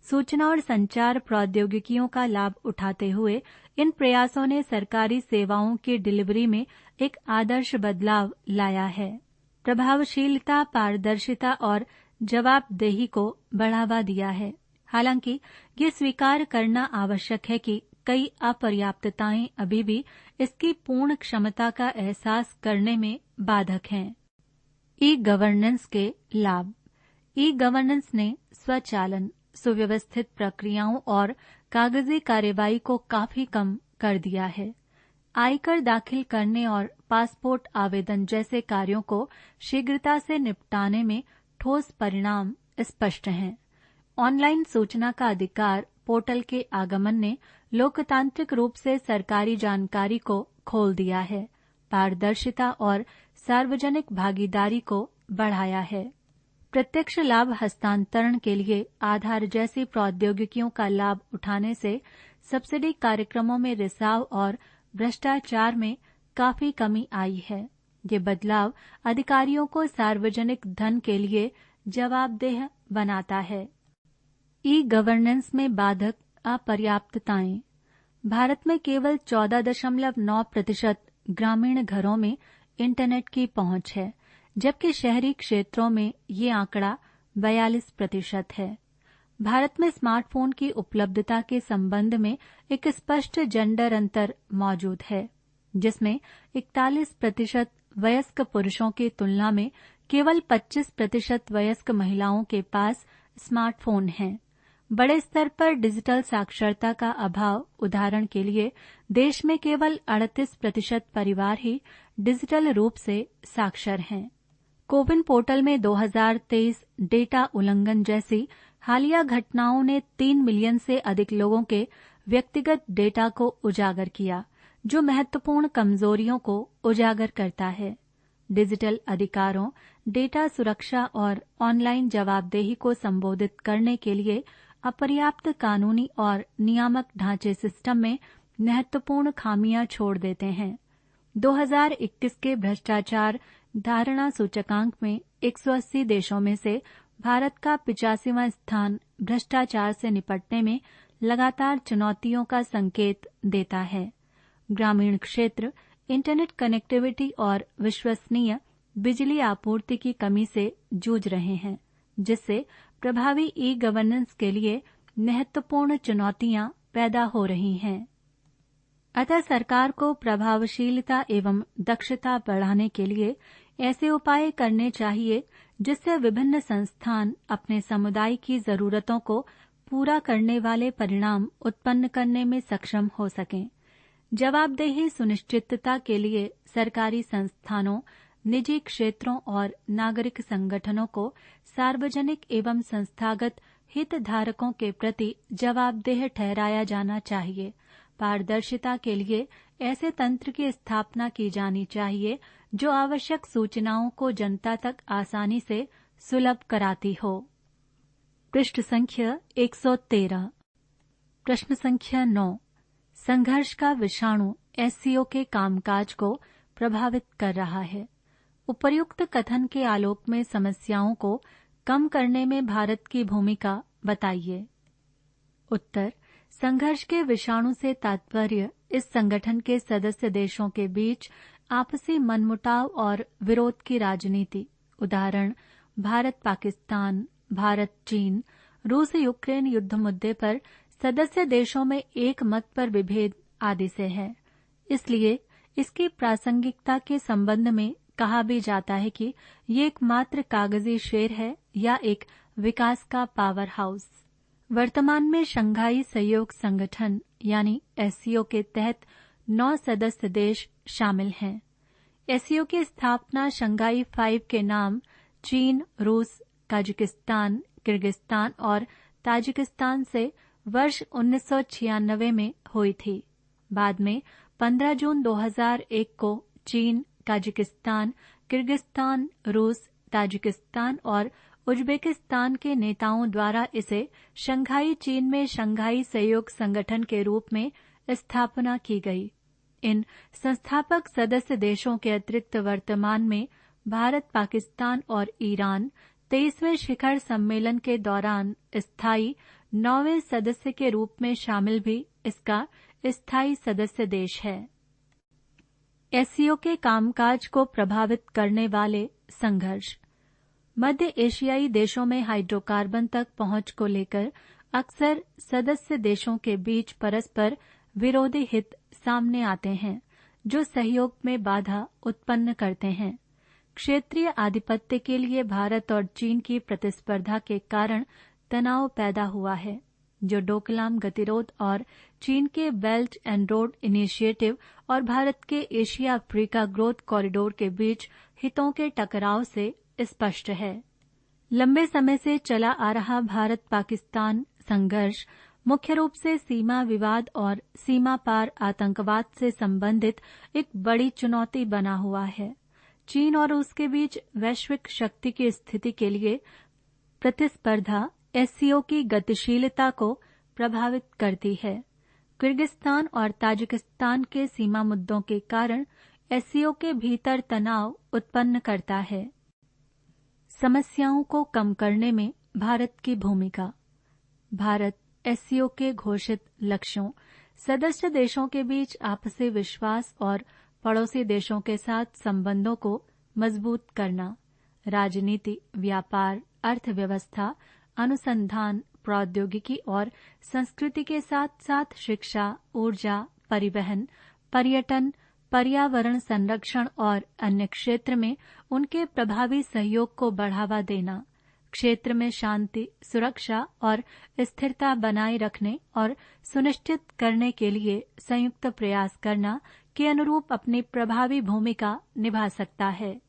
सूचना और संचार प्रौद्योगिकियों का लाभ उठाते हुए इन प्रयासों ने सरकारी सेवाओं की डिलीवरी में एक आदर्श बदलाव लाया है। प्रभावशीलता, पारदर्शिता और जवाबदेही को बढ़ावा दिया है। हालांकि ये स्वीकार करना आवश्यक है कि कई अपर्याप्तताएं अभी भी इसकी पूर्ण क्षमता का एहसास करने में बाधक हैं। ई गवर्नेंस के लाभ। ई गवर्नेंस ने स्वचालन, सुव्यवस्थित प्रक्रियाओं और कागजी कार्यवाही को काफी कम कर दिया है। आयकर दाखिल करने और पासपोर्ट आवेदन जैसे कार्यों को शीघ्रता से निपटाने में ठोस परिणाम स्पष्ट हैं। ऑनलाइन सूचना का अधिकार पोर्टल के आगमन ने लोकतांत्रिक रूप से सरकारी जानकारी को खोल दिया है, पारदर्शिता और सार्वजनिक भागीदारी को बढ़ाया है। प्रत्यक्ष लाभ हस्तांतरण के लिए आधार जैसी प्रौद्योगिकियों का लाभ उठाने से सब्सिडी कार्यक्रमों में रिसाव और भ्रष्टाचार में काफी कमी आई है। ये बदलाव अधिकारियों को सार्वजनिक धन के लिए जवाबदेह बनाता है। ई गवर्नेंस में बाधक अपर्याप्तताएं। भारत में केवल 14.9% ग्रामीण घरों में इंटरनेट की पहुंच है, जबकि शहरी क्षेत्रों में ये आंकड़ा 42% है। भारत में स्मार्टफोन की उपलब्धता के संबंध में एक स्पष्ट जेंडर अंतर मौजूद है, जिसमें 41% वयस्क पुरुषों की तुलना में केवल 25% वयस्क महिलाओं के पास स्मार्टफोन हैं। बड़े स्तर पर डिजिटल साक्षरता का अभाव। उदाहरण के लिए देश में केवल 38% परिवार ही डिजिटल रूप से साक्षर हैं। कोविन पोर्टल में 2023 डेटा उल्लंघन जैसी हालिया घटनाओं ने 3 मिलियन से अधिक लोगों के व्यक्तिगत डेटा को उजागर किया, जो महत्वपूर्ण कमजोरियों को उजागर करता है। डिजिटल अधिकारों, डेटा सुरक्षा और ऑनलाइन जवाबदेही को संबोधित करने के लिए अपर्याप्त कानूनी और नियामक ढांचे सिस्टम में महत्वपूर्ण खामियां छोड़ देते हैं। 2021 के भ्रष्टाचार धारणा सूचकांक में 180 देशों में से भारत का 85वां स्थान भ्रष्टाचार से निपटने में लगातार चुनौतियों का संकेत देता है। ग्रामीण क्षेत्र इंटरनेट कनेक्टिविटी और विश्वसनीय बिजली आपूर्ति की कमी से जूझ रहे हैं, जिससे प्रभावी ई गवर्नेंस के लिए महत्वपूर्ण चुनौतियां पैदा हो रही हैं। अतः सरकार को प्रभावशीलता एवं दक्षता बढ़ाने के लिए ऐसे उपाय करने चाहिए जिससे विभिन्न संस्थान अपने समुदाय की जरूरतों को पूरा करने वाले परिणाम उत्पन्न करने में सक्षम हो सकें। जवाबदेही सुनिश्चितता के लिए सरकारी संस्थानों, निजी क्षेत्रों और नागरिक संगठनों को सार्वजनिक एवं संस्थागत हितधारकों के प्रति जवाबदेह ठहराया जाना चाहिए। पारदर्शिता के लिए ऐसे तंत्र की स्थापना की जानी चाहिए जो आवश्यक सूचनाओं को जनता तक आसानी से सुलभ कराती हो। पृष्ठ संख्या 113। प्रश्न संख्या 9। संघर्ष का विषाणु एससीओ के कामकाज को प्रभावित कर रहा है। उपर्युक्त कथन के आलोक में समस्याओं को कम करने में भारत की भूमिका बताइए। उत्तर: संघर्ष के विषाणु से तात्पर्य इस संगठन के सदस्य देशों के बीच आपसी मनमुटाव और विरोध की राजनीति, उदाहरण भारत पाकिस्तान, भारत चीन, रूस यूक्रेन युद्ध मुद्दे पर सदस्य देशों में एक मत पर विभेद आदि से है। इसलिए इसकी प्रासंगिकता के संबंध में कहा भी जाता है कि ये एकमात्र कागजी शेर है या एक विकास का पावर हाउस। वर्तमान में शंघाई सहयोग संगठन यानी एससीओ के तहत 9 सदस्य देश शामिल हैं। एससीओ की स्थापना शंघाई 5 के नाम चीन, रूस, ताजिकिस्तान, किर्गिस्तान और ताजिकिस्तान से वर्ष 1996 में हुई थी। बाद में 15 जून 2001 को चीन, ताजिकिस्तान, किर्गिस्तान, रूस, ताजिकिस्तान और उज्बेकिस्तान के नेताओं द्वारा इसे शंघाई चीन में शंघाई सहयोग संगठन के रूप में स्थापना की गई। इन संस्थापक सदस्य देशों के अतिरिक्त वर्तमान में भारत, पाकिस्तान और ईरान 23वें शिखर सम्मेलन के दौरान स्थायी 9वें सदस्य के रूप में शामिल भी इसका स्थायी सदस्य देश है। एससीओ के कामकाज को प्रभावित करने वाले संघर्ष। मध्य एशियाई देशों में हाइड्रोकार्बन तक पहुंच को लेकर अक्सर सदस्य देशों के बीच परस्पर विरोधी हित सामने आते हैं जो सहयोग में बाधा उत्पन्न करते हैं। क्षेत्रीय आधिपत्य के लिए भारत और चीन की प्रतिस्पर्धा के कारण तनाव पैदा हुआ है, जो डोकलाम गतिरोध और चीन के बेल्ट एंड रोड इनिशिएटिव और भारत के एशिया अफ्रीका ग्रोथ कॉरिडोर के बीच हितों के टकराव से स्पष्ट है। लंबे समय से चला आ रहा भारत पाकिस्तान संघर्ष मुख्य रूप से सीमा विवाद और सीमा पार आतंकवाद से संबंधित एक बड़ी चुनौती बना हुआ है। चीन और रूस के बीच वैश्विक शक्ति की स्थिति के लिए प्रतिस्पर्धा एससीओ की गतिशीलता को प्रभावित करती है। किर्गिस्तान और ताजिकिस्तान के सीमा मुद्दों के कारण एससीओ के भीतर तनाव उत्पन्न करता है। समस्याओं को कम करने में भारत की भूमिका। भारत एससीओ के घोषित लक्ष्यों, सदस्य देशों के बीच आपसी विश्वास और पड़ोसी देशों के साथ संबंधों को मजबूत करना, राजनीति, व्यापार, अर्थव्यवस्था, अनुसंधान, प्रौद्योगिकी और संस्कृति के साथ साथ शिक्षा, ऊर्जा, परिवहन, पर्यटन, पर्यावरण संरक्षण और अन्य क्षेत्र में उनके प्रभावी सहयोग को बढ़ावा देना, क्षेत्र में शांति, सुरक्षा और स्थिरता बनाए रखने और सुनिश्चित करने के लिए संयुक्त प्रयास करना के अनुरूप अपनी प्रभावी भूमिका निभा सकता है।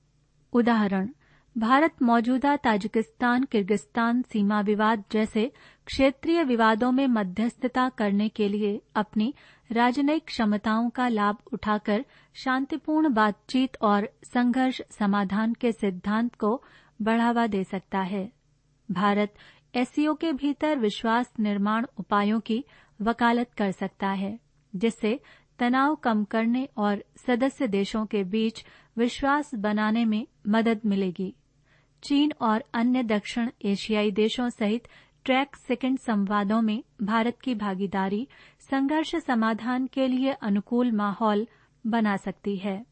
उदाहरण, भारत मौजूदा ताजिकिस्तान किर्गिस्तान सीमा विवाद जैसे क्षेत्रीय विवादों में मध्यस्थता करने के लिए अपनी राजनयिक क्षमताओं का लाभ उठाकर शांतिपूर्ण बातचीत और संघर्ष समाधान के सिद्धांत को बढ़ावा दे सकता है। भारत एससीओ के भीतर विश्वास निर्माण उपायों की वकालत कर सकता है, जिससे तनाव कम करने और सदस्य देशों के बीच विश्वास बनाने में मदद मिलेगी। चीन और अन्य दक्षिण एशियाई देशों सहित ट्रैक सेकंड संवादों में भारत की भागीदारी संघर्ष समाधान के लिए अनुकूल माहौल बना सकती है।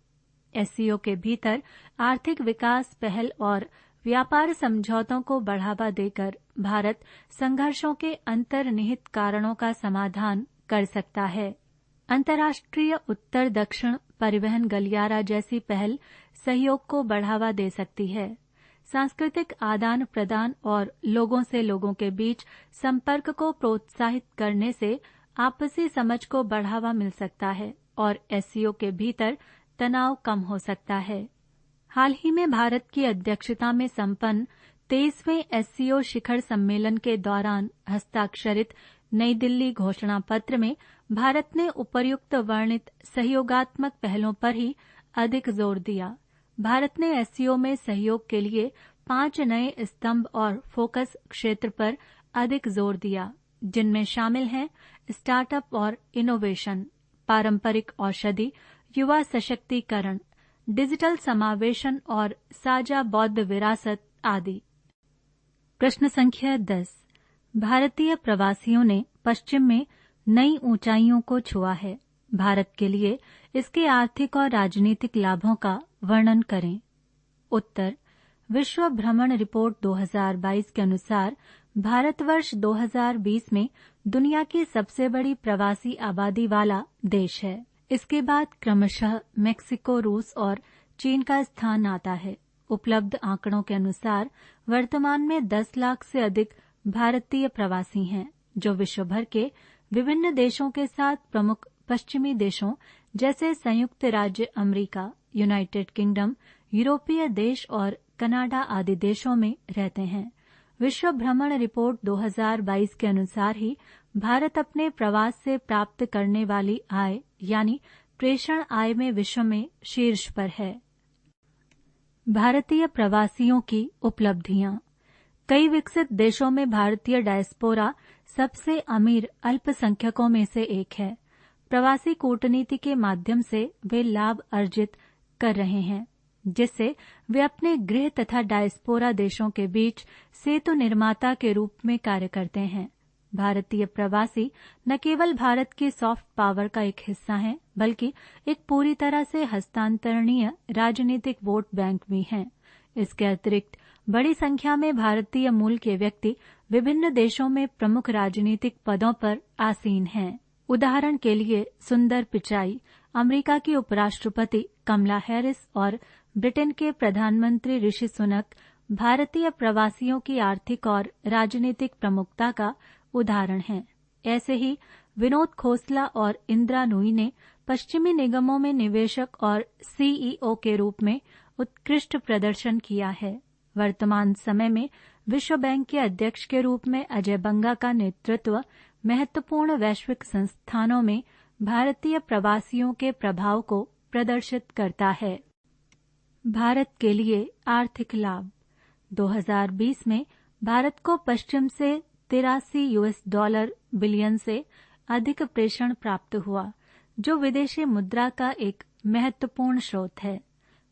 एससीओ के भीतर आर्थिक विकास पहल और व्यापार समझौतों को बढ़ावा देकर भारत संघर्षों के अंतर्निहित कारणों का समाधान कर सकता है। अंतर्राष्ट्रीय उत्तर दक्षिण परिवहन गलियारा जैसी पहल सहयोग को बढ़ावा दे सकती है। सांस्कृतिक आदान प्रदान और लोगों से लोगों के बीच संपर्क को प्रोत्साहित करने से आपसी समझ को बढ़ावा मिल सकता है और एससीओ के भीतर तनाव कम हो सकता है। हाल ही में भारत की अध्यक्षता में संपन्न 23वें एससीओ शिखर सम्मेलन के दौरान हस्ताक्षरित नई दिल्ली घोषणा पत्र में भारत ने उपर्युक्त वर्णित सहयोगात्मक पहलों पर ही अधिक जोर दिया। भारत ने एससीओ में सहयोग के लिए 5 नए स्तंभ और फोकस क्षेत्र पर अधिक जोर दिया, जिनमें शामिल हैं स्टार्टअप और इनोवेशन, पारंपरिक औषधि, युवा सशक्तिकरण, डिजिटल समावेशन और साझा बौद्ध विरासत आदि। प्रश्न संख्या 10। भारतीय प्रवासियों ने पश्चिम में नई ऊंचाइयों को छुआ है। भारत के लिए इसके आर्थिक और राजनीतिक लाभों का वर्णन करें। उत्तर, विश्व भ्रमण रिपोर्ट 2022 के अनुसार भारतवर्ष 2020 में दुनिया की सबसे बड़ी प्रवासी आबादी वाला देश है। इसके बाद क्रमशः मेक्सिको, रूस और चीन का स्थान आता है। उपलब्ध आंकड़ों के अनुसार वर्तमान में 10 लाख से अधिक भारतीय प्रवासी हैं, जो विश्व भर के विभिन्न देशों के साथ प्रमुख पश्चिमी देशों जैसे संयुक्त राज्य अमेरिका, यूनाइटेड किंगडम, यूरोपीय देश और कनाडा आदि देशों में रहते हैं। विश्व भ्रमण रिपोर्ट 2022 के अनुसार ही भारत अपने प्रवास से प्राप्त करने वाली आय यानी प्रेषण आय में विश्व में शीर्ष पर है। भारतीय प्रवासियों की उपलब्धियां। कई विकसित देशों में भारतीय डायस्पोरा सबसे अमीर अल्पसंख्यकों में से एक है। प्रवासी कूटनीति के माध्यम से वे लाभ अर्जित कर रहे हैं, जिससे वे अपने गृह तथा डायस्पोरा देशों के बीच सेतु निर्माता के रूप में कार्य करते हैं। भारतीय प्रवासी न केवल भारत की सॉफ्ट पावर का एक हिस्सा हैं, बल्कि एक पूरी तरह से हस्तांतरणीय राजनीतिक वोट बैंक भी हैं। इसके अतिरिक्त बड़ी संख्या में भारतीय मूल के व्यक्ति विभिन्न देशों में प्रमुख राजनीतिक पदों पर आसीन हैं। उदाहरण के लिए सुंदर पिचाई अमेरिका की उपराष्ट्रपति कमला हैरिस और ब्रिटेन के प्रधानमंत्री ऋषि सुनक भारतीय प्रवासियों की आर्थिक और राजनीतिक प्रमुखता का उदाहरण हैं। ऐसे ही विनोद खोसला और इंदिरा नूई ने पश्चिमी निगमों में निवेशक और सीईओ के रूप में उत्कृष्ट प्रदर्शन किया है। वर्तमान समय में विश्व बैंक के अध्यक्ष के रूप में अजय बंगा का नेतृत्व महत्वपूर्ण वैश्विक संस्थानों में भारतीय प्रवासियों के प्रभाव को प्रदर्शित करता है। भारत के लिए आर्थिक लाभ। 2020 में भारत को पश्चिम से $83 बिलियन से अधिक प्रेषण प्राप्त हुआ, जो विदेशी मुद्रा का एक महत्वपूर्ण स्रोत है।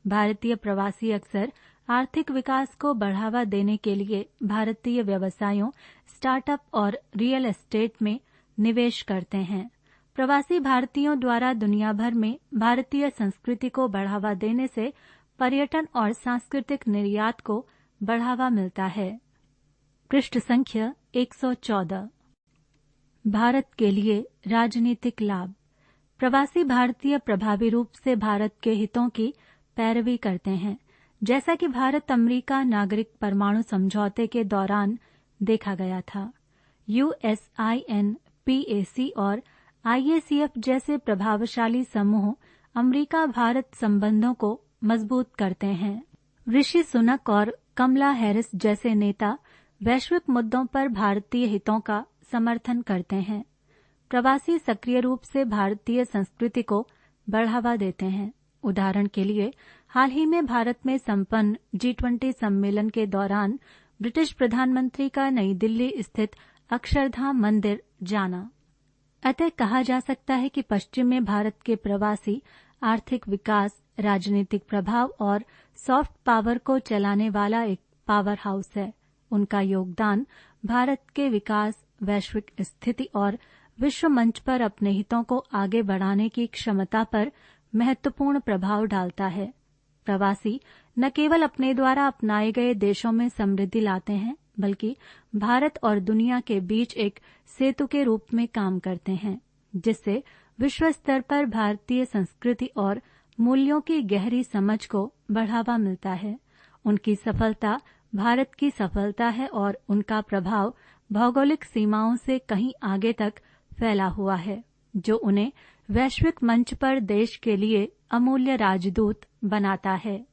भारतीय प्रवासी अक्सर आर्थिक विकास को बढ़ावा देने के लिए भारतीय व्यवसायों, स्टार्टअप और रियल एस्टेट में निवेश करते हैं। प्रवासी भारतीयों द्वारा दुनिया भर में भारतीय संस्कृति को बढ़ावा देने से पर्यटन और सांस्कृतिक निर्यात को बढ़ावा मिलता है। पृष्ठ संख्या 114। भारत के लिए राजनीतिक लाभ। प्रवासी भारतीय प्रभावी रूप से भारत के हितों की पैरवी करते हैं, जैसा कि भारत अमेरिका नागरिक परमाणु समझौते के दौरान देखा गया था। USIN, PAC और IACF जैसे प्रभावशाली समूह अमेरिका भारत संबंधों को मजबूत करते हैं। ऋषि सुनक और कमला हैरिस जैसे नेता वैश्विक मुद्दों पर भारतीय हितों का समर्थन करते हैं। प्रवासी सक्रिय रूप से भारतीय संस्कृति को बढ़ावा देते हैं। उदाहरण के लिए हाल ही में भारत में संपन्न G20 सम्मेलन के दौरान ब्रिटिश प्रधानमंत्री का नई दिल्ली स्थित अक्षरधाम मंदिर जाना। अतः कहा जा सकता है कि पश्चिम में भारत के प्रवासी आर्थिक विकास, राजनीतिक प्रभाव और सॉफ्ट पावर को चलाने वाला एक पावर हाउस है। उनका योगदान भारत के विकास, वैश्विक स्थिति और विश्व मंच पर अपने हितों को आगे बढ़ाने की क्षमता पर महत्वपूर्ण प्रभाव डालता है। प्रवासी न केवल अपने द्वारा अपनाए गए देशों में समृद्धि लाते हैं, बल्कि भारत और दुनिया के बीच एक सेतु के रूप में काम करते हैं, जिससे विश्व स्तर पर भारतीय संस्कृति और मूल्यों की गहरी समझ को बढ़ावा मिलता है। उनकी सफलता भारत की सफलता है और उनका प्रभाव भौगोलिक सीमाओं से कहीं आगे तक फैला हुआ है, जो उन्हें वैश्विक मंच पर देश के लिए अमूल्य राजदूत बनाता है।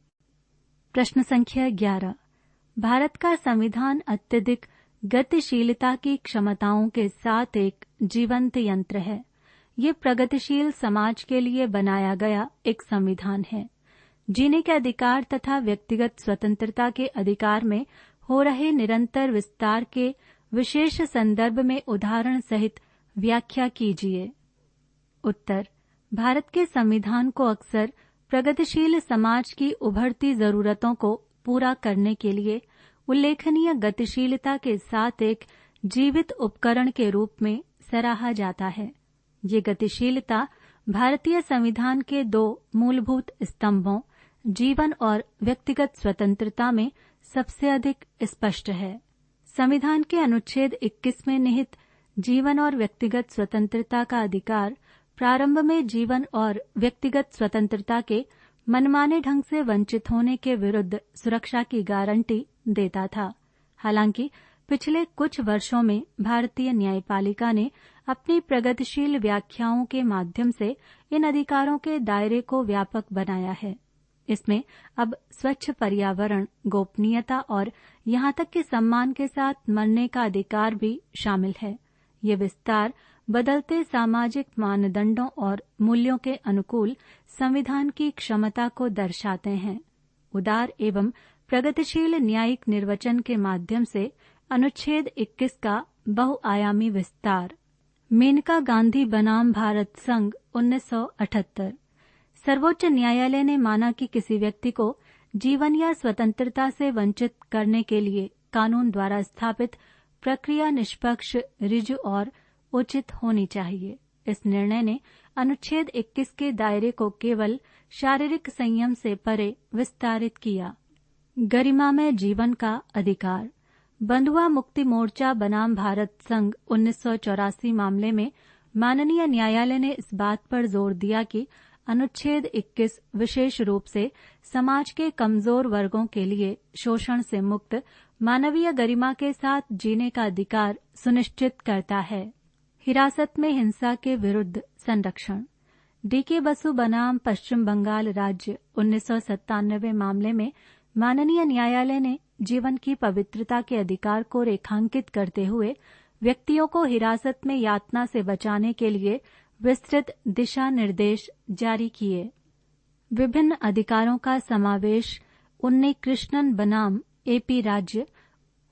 प्रश्न संख्या 11। भारत का संविधान अत्यधिक गतिशीलता की क्षमताओं के साथ एक जीवंत यंत्र है। ये प्रगतिशील समाज के लिए बनाया गया एक संविधान है। जीने के अधिकार तथा व्यक्तिगत स्वतंत्रता के अधिकार में हो रहे निरंतर विस्तार के विशेष संदर्भ में उदाहरण सहित व्याख्या कीजिए। उत्तर। भारत के संविधान को अक्सर प्रगतिशील समाज की उभरती जरूरतों को पूरा करने के लिए उल्लेखनीय गतिशीलता के साथ एक जीवित उपकरण के रूप में सराहा जाता है। ये गतिशीलता भारतीय संविधान के दो मूलभूत स्तंभों, जीवन और व्यक्तिगत स्वतंत्रता में सबसे अधिक स्पष्ट है। संविधान के अनुच्छेद 21 में निहित जीवन और व्यक्तिगत स्वतंत्रता का अधिकार प्रारंभ में जीवन और व्यक्तिगत स्वतंत्रता के मनमाने ढंग से वंचित होने के विरुद्ध सुरक्षा की गारंटी देता था। हालांकि पिछले कुछ वर्षों में भारतीय न्यायपालिका ने अपनी प्रगतिशील व्याख्याओं के माध्यम से इन अधिकारों के दायरे को व्यापक बनाया है। इसमें अब स्वच्छ पर्यावरण, गोपनीयता और यहाँ तक कि सम्मान के साथ मरने का अधिकार भी शामिल है। ये विस्तार बदलते सामाजिक मानदंडों और मूल्यों के अनुकूल संविधान की क्षमता को दर्शाते हैं। उदार एवं प्रगतिशील न्यायिक निर्वचन के माध्यम से अनुच्छेद 21 का बहुआयामी विस्तार। मेनका गांधी बनाम भारत संघ 1978। सर्वोच्च न्यायालय ने माना कि किसी व्यक्ति को जीवन या स्वतंत्रता से वंचित करने के लिए कानून द्वारा स्थापित प्रक्रिया निष्पक्ष, ऋजु और उचित होनी चाहिए। इस निर्णय ने अनुच्छेद 21 के दायरे को केवल शारीरिक संयम से परे विस्तारित किया। गरिमामय जीवन का अधिकार। बंधुआ मुक्ति मोर्चा बनाम भारत संघ 1984 मामले में माननीय न्यायालय ने इस बात पर जोर दिया कि अनुच्छेद 21 विशेष रूप से समाज के कमजोर वर्गों के लिए शोषण से मुक्त मानवीय गरिमा के साथ जीने का अधिकार सुनिश्चित करता है। हिरासत में हिंसा के विरुद्ध संरक्षण। डीके बसु बनाम पश्चिम बंगाल राज्य 1997 मामले में माननीय न्यायालय ने जीवन की पवित्रता के अधिकार को रेखांकित करते हुए व्यक्तियों को हिरासत में यातना से बचाने के लिए विस्तृत दिशा निर्देश जारी किए। विभिन्न अधिकारों का समावेश। उन्नी कृष्णन बनाम एपी राज्य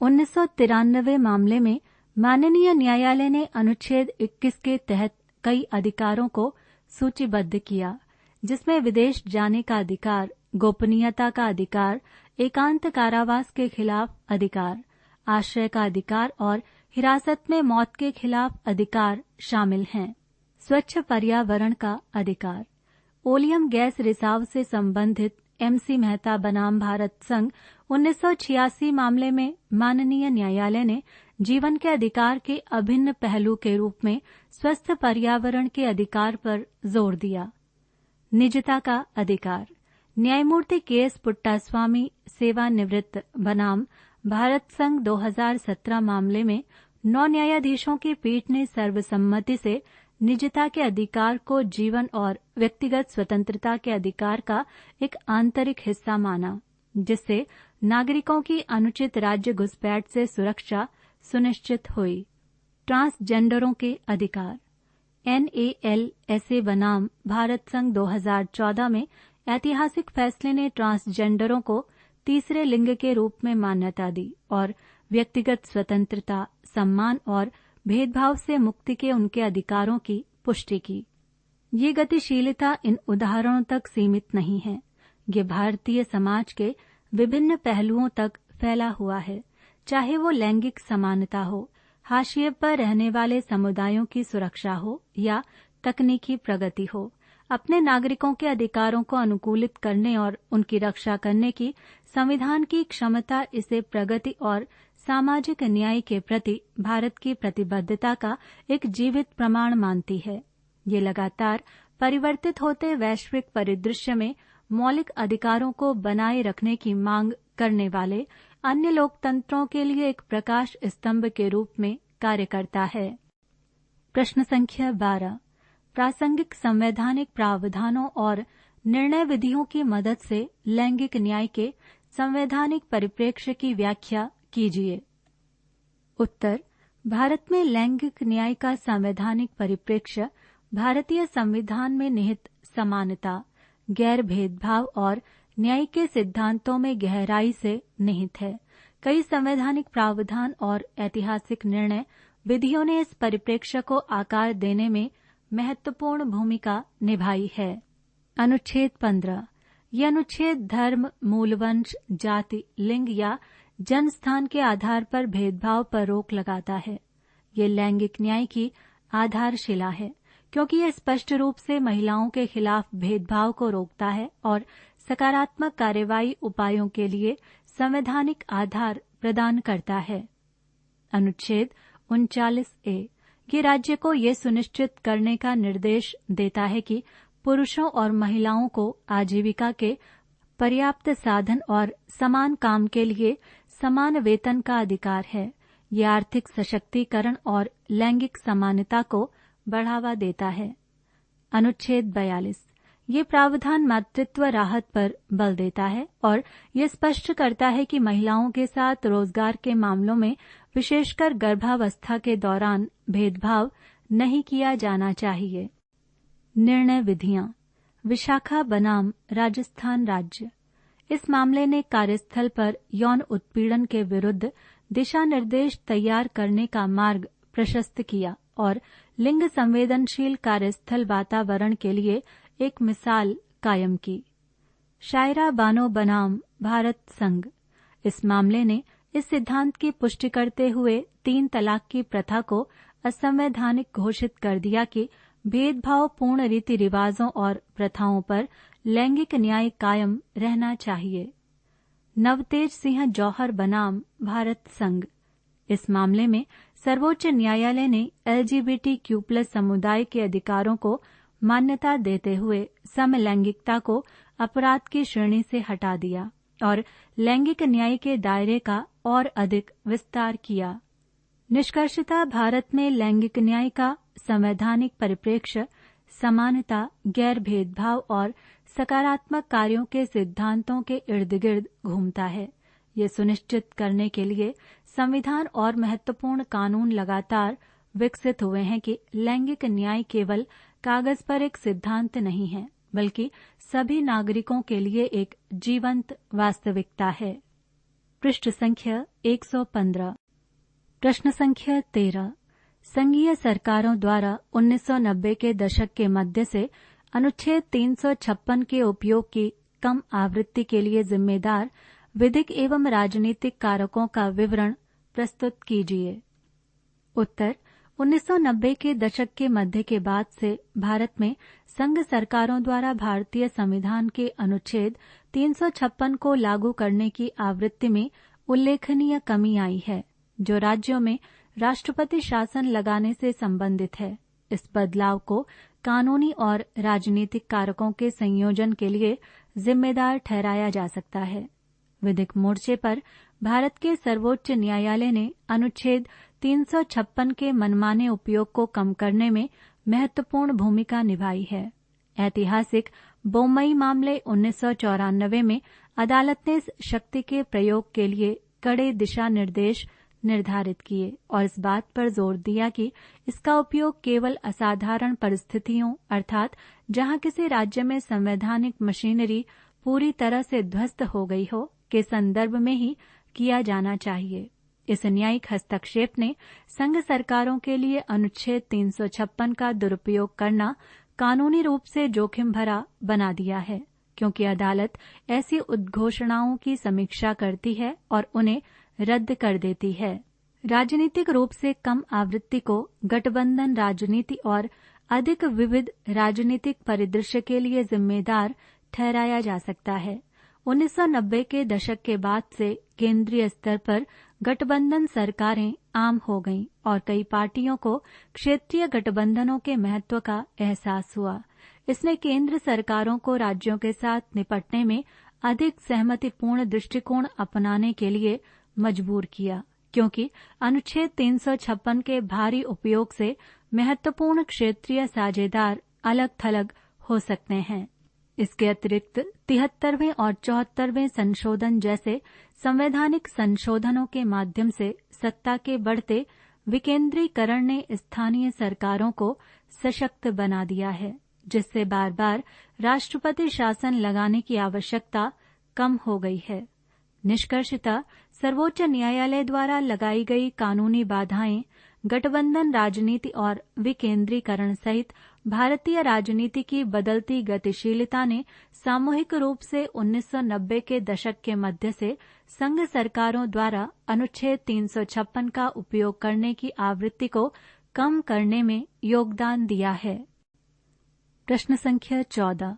1993 मामले में माननीय न्यायालय ने अनुच्छेद 21 के तहत कई अधिकारों को सूचीबद्ध किया, जिसमें विदेश जाने का अधिकार, गोपनीयता का अधिकार, एकांत कारावास के खिलाफ अधिकार, आश्रय का अधिकार और हिरासत में मौत के खिलाफ अधिकार शामिल हैं। स्वच्छ पर्यावरण का अधिकार। ओलियम गैस रिसाव से संबंधित एमसी मेहता बनाम भारत संघ 1986 मामले में माननीय न्यायालय ने जीवन के अधिकार के अभिन्न पहलू के रूप में स्वस्थ पर्यावरण के अधिकार पर जोर दिया। निजता का अधिकार। न्यायमूर्ति केएस पुट्टास्वामी सेवानिवृत्त बनाम भारत संघ 2017 मामले में 9 न्यायाधीशों की पीठ ने सर्वसम्मति से निजता के अधिकार को जीवन और व्यक्तिगत स्वतंत्रता के अधिकार का एक आंतरिक हिस्सा माना, जिससे नागरिकों की अनुचित राज्य घुसपैठ से सुरक्षा सुनिश्चित हुई। ट्रांसजेंडरों के अधिकार। NALSA बनाम भारत संघ 2014 में ऐतिहासिक फैसले ने ट्रांसजेंडरों को तीसरे लिंग के रूप में मान्यता दी और व्यक्तिगत स्वतंत्रता, सम्मान और भेदभाव से मुक्ति के उनके अधिकारों की पुष्टि की। ये गतिशीलता इन उदाहरणों तक सीमित नहीं है। ये भारतीय समाज के विभिन्न पहलुओं तक फैला हुआ है, चाहे वो लैंगिक समानता हो, हाशिए पर रहने वाले समुदायों की सुरक्षा हो या तकनीकी प्रगति हो। अपने नागरिकों के अधिकारों को अनुकूलित करने और उनकी रक्षा करने की संविधान की क्षमता इसे प्रगति और सामाजिक न्याय के प्रति भारत की प्रतिबद्धता का एक जीवित प्रमाण मानती है। ये लगातार परिवर्तित होते वैश्विक परिदृश्य में मौलिक अधिकारों को बनाए रखने की मांग करने वाले अन्य लोकतंत्रों के लिए एक प्रकाश स्तंभ के रूप में कार्य करता है। प्रश्न संख्या 12। प्रासंगिक संवैधानिक प्रावधानों और निर्णय विधियों की मदद से लैंगिक न्याय के संवैधानिक परिप्रेक्ष्य की व्याख्या कीजिए। उत्तर। भारत में लैंगिक न्याय का संवैधानिक परिप्रेक्ष्य भारतीय संविधान में निहित समानता, गैर भेदभाव और न्याय के सिद्धांतों में गहराई से निहित है। कई संवैधानिक प्रावधान और ऐतिहासिक निर्णय विधियों ने इस परिप्रेक्ष्य को आकार देने में महत्वपूर्ण भूमिका निभाई है। अनुच्छेद 15। यह अनुच्छेद धर्म, मूलवंश, जाति, लिंग या जन्मस्थान के आधार पर भेदभाव पर रोक लगाता है। ये लैंगिक न्याय की आधारशिला है, क्योंकि यह स्पष्ट रूप से महिलाओं के खिलाफ भेदभाव को रोकता है और सकारात्मक कार्रवाई उपायों के लिए संवैधानिक आधार प्रदान करता है। अनुच्छेद 39A ये राज्य को ये सुनिश्चित करने का निर्देश देता है कि पुरुषों और महिलाओं को आजीविका के पर्याप्त साधन और समान काम के लिए समान वेतन का अधिकार है। ये आर्थिक सशक्तिकरण और लैंगिक समानता को बढ़ावा देता है। अनुच्छेद 42 ये प्रावधान मातृत्व राहत पर बल देता है और ये स्पष्ट करता है कि महिलाओं के साथ रोजगार के मामलों में विशेषकर गर्भावस्था के दौरान भेदभाव नहीं किया जाना चाहिए। निर्णय विधियां। विशाखा बनाम राजस्थान राज्य। इस मामले ने कार्यस्थल पर यौन उत्पीड़न के विरुद्ध दिशा निर्देश तैयार करने का मार्ग प्रशस्त किया और लिंग संवेदनशील कार्यस्थल वातावरण के लिए एक मिसाल कायम की। शायरा बानो बनाम भारत संघ। इस मामले ने इस सिद्धांत की पुष्टि करते हुए 3 तलाक की प्रथा को असंवैधानिक घोषित कर दिया कि भेदभावपूर्ण रीति रिवाजों और प्रथाओं पर लैंगिक न्याय कायम रहना चाहिए। नवतेज सिंह जौहर बनाम भारत संघ। इस मामले में सर्वोच्च न्यायालय ने LGBTQ+ समुदाय के अधिकारों को मान्यता देते हुए समलैंगिकता को अपराध की श्रेणी से हटा दिया और लैंगिक न्याय के दायरे का और अधिक विस्तार किया। निष्कर्षतः भारत में लैंगिक न्याय का संवैधानिक परिप्रेक्ष्य समानता, गैर भेदभाव और सकारात्मक कार्यों के सिद्धांतों के इर्द गिर्द घूमता है। ये सुनिश्चित करने के लिए संविधान और महत्वपूर्ण कानून लगातार विकसित हुए हैं कि लैंगिक न्याय केवल कागज पर एक सिद्धांत नहीं है, बल्कि सभी नागरिकों के लिए एक जीवंत वास्तविकता है। पृष्ठ संख्या 115। प्रश्न संख्या 13। संघीय सरकारों द्वारा 1990 के दशक के मध्य से अनुच्छेद 356 के उपयोग की कम आवृत्ति के लिए जिम्मेदार विधिक एवं राजनीतिक कारकों का विवरण प्रस्तुत कीजिए। उत्तर: 1990 के दशक के मध्य के बाद से भारत में संघ सरकारों द्वारा भारतीय संविधान के अनुच्छेद 356 को लागू करने की आवृत्ति में उल्लेखनीय कमी आई है, जो राज्यों में राष्ट्रपति शासन लगाने से संबंधित है। इस बदलाव को कानूनी और राजनीतिक कारकों के संयोजन के लिए जिम्मेदार ठहराया जा सकता है। विधिक मोर्चे पर भारत के सर्वोच्च न्यायालय ने अनुच्छेद 356 के मनमाने उपयोग को कम करने में महत्वपूर्ण भूमिका निभाई है। ऐतिहासिक बोम्मई मामले 1994 में अदालत ने इस शक्ति के प्रयोग के लिए कड़े दिशा निर्देश निर्धारित किए और इस बात पर जोर दिया कि इसका उपयोग केवल असाधारण परिस्थितियों, अर्थात जहां किसी राज्य में संवैधानिक मशीनरी पूरी तरह से ध्वस्त हो गई हो, के संदर्भ में ही किया जाना चाहिए। इस न्यायिक हस्तक्षेप ने संघ सरकारों के लिए अनुच्छेद 356 का दुरुपयोग करना कानूनी रूप से जोखिम भरा बना दिया है, क्योंकि अदालत ऐसी उद्घोषणाओं की समीक्षा करती है और उन्हें रद्द कर देती है। राजनीतिक रूप से कम आवृत्ति को गठबंधन राजनीति और अधिक विविध राजनीतिक परिदृश्य के लिए जिम्मेदार ठहराया जा सकता है। 1990 के दशक के बाद से केंद्रीय स्तर पर गठबंधन सरकारें आम हो गईं और कई पार्टियों को क्षेत्रीय गठबंधनों के महत्व का एहसास हुआ। इसने केंद्र सरकारों को राज्यों के साथ निपटने में अधिक सहमतिपूर्ण दृष्टिकोण अपनाने के लिए मजबूर किया, क्योंकि अनुच्छेद 356 के भारी उपयोग से महत्वपूर्ण क्षेत्रीय साझेदार अलग थलग हो सकते हैं। इसके अतिरिक्त 73वें और 74वें संशोधन जैसे संवैधानिक संशोधनों के माध्यम से सत्ता के बढ़ते विकेंद्रीकरण ने स्थानीय सरकारों को सशक्त बना दिया है, जिससे बार बार राष्ट्रपति शासन लगाने की आवश्यकता कम हो गई है। निष्कर्षतः सर्वोच्च न्यायालय द्वारा लगाई गई कानूनी बाधाएं गठबंधन राजनीति और विकेंद्रीकरण सहित भारतीय राजनीति की बदलती गतिशीलता ने सामूहिक रूप से 1990 के दशक के मध्य से संघ सरकारों द्वारा अनुच्छेद 356 का उपयोग करने की आवृत्ति को कम करने में योगदान दिया है। प्रश्न संख्या 14।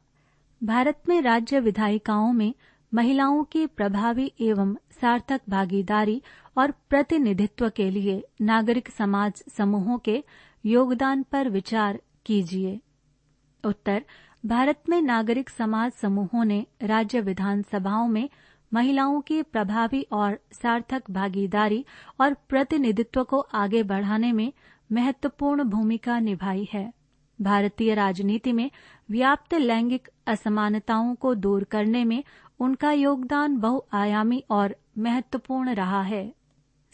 भारत में राज्य विधायिकाओं में महिलाओं की प्रभावी एवं सार्थक भागीदारी और प्रतिनिधित्व के लिए नागरिक समाज समूहों के योगदान पर विचार कीजिए। उत्तर: भारत में नागरिक समाज समूहों ने राज्य विधानसभाओं में महिलाओं की प्रभावी और सार्थक भागीदारी और प्रतिनिधित्व को आगे बढ़ाने में महत्वपूर्ण भूमिका निभाई है। भारतीय राजनीति में व्याप्त लैंगिक असमानताओं को दूर करने में उनका योगदान बहुआयामी और महत्वपूर्ण रहा है।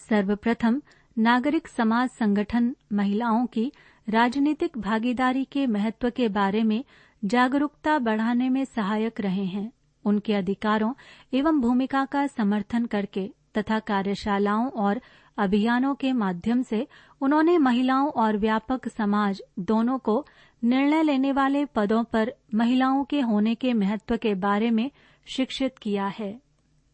सर्वप्रथम नागरिक समाज संगठन महिलाओं की राजनीतिक भागीदारी के महत्व के बारे में जागरूकता बढ़ाने में सहायक रहे हैं। उनके अधिकारों एवं भूमिका का समर्थन करके तथा कार्यशालाओं और अभियानों के माध्यम से उन्होंने महिलाओं और व्यापक समाज दोनों को निर्णय लेने वाले पदों पर महिलाओं के होने के महत्व के बारे में शिक्षित किया है।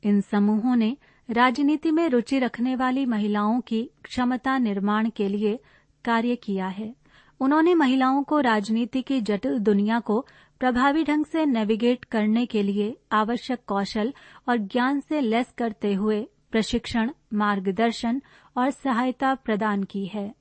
इन समूहों ने राजनीति में रुचि रखने वाली महिलाओं की क्षमता निर्माण के लिए कार्य किया है। उन्होंने महिलाओं को राजनीति की जटिल दुनिया को प्रभावी ढंग से नेविगेट करने के लिए आवश्यक कौशल और ज्ञान से लैस करते हुए प्रशिक्षण, मार्गदर्शन और सहायता प्रदान की है।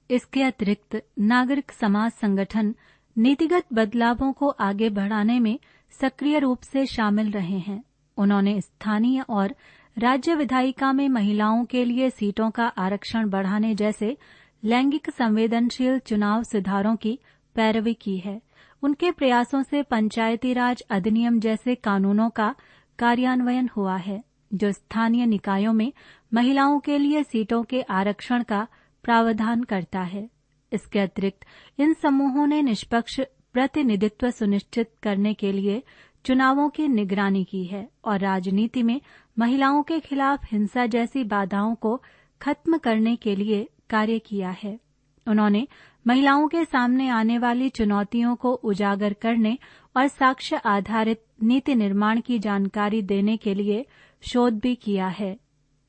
इसके अतिरिक्त नागरिक समाज संगठन नीतिगत बदलावों को आगे बढ़ाने में सक्रिय रूप से शामिल रहे हैं। उन्होंने स्थानीय और राज्य विधायिका में महिलाओं के लिए सीटों का आरक्षण बढ़ाने जैसे लैंगिक संवेदनशील चुनाव सुधारों की पैरवी की है। उनके प्रयासों से पंचायती राज अधिनियम जैसे कानूनों का कार्यान्वयन हुआ है, जो स्थानीय निकायों में महिलाओं के लिए सीटों के आरक्षण का प्रावधान करता है। इसके अतिरिक्त इन समूहों ने निष्पक्ष प्रतिनिधित्व सुनिश्चित करने के लिए चुनावों की निगरानी की है और राजनीति में महिलाओं के खिलाफ हिंसा जैसी बाधाओं को खत्म करने के लिए कार्य किया है। उन्होंने महिलाओं के सामने आने वाली चुनौतियों को उजागर करने और साक्ष्य आधारित नीति निर्माण की जानकारी देने के लिए शोध भी किया है।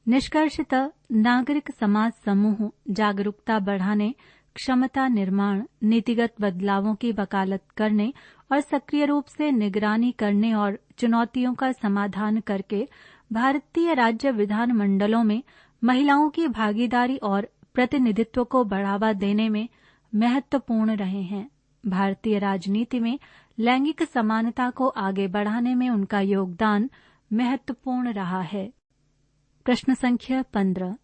निष्कर्षतः नागरिक समाज समूह जागरूकता बढ़ाने, क्षमता निर्माण, नीतिगत बदलावों की वकालत करने और सक्रिय रूप से निगरानी करने और चुनौतियों का समाधान करके भारतीय राज्य विधानमंडलों में महिलाओं की भागीदारी और प्रतिनिधित्व को बढ़ावा देने में महत्वपूर्ण रहे हैं। भारतीय राजनीति में लैंगिक समानता को आगे बढ़ाने में उनका योगदान महत्वपूर्ण रहा है। प्रश्न संख्या 15।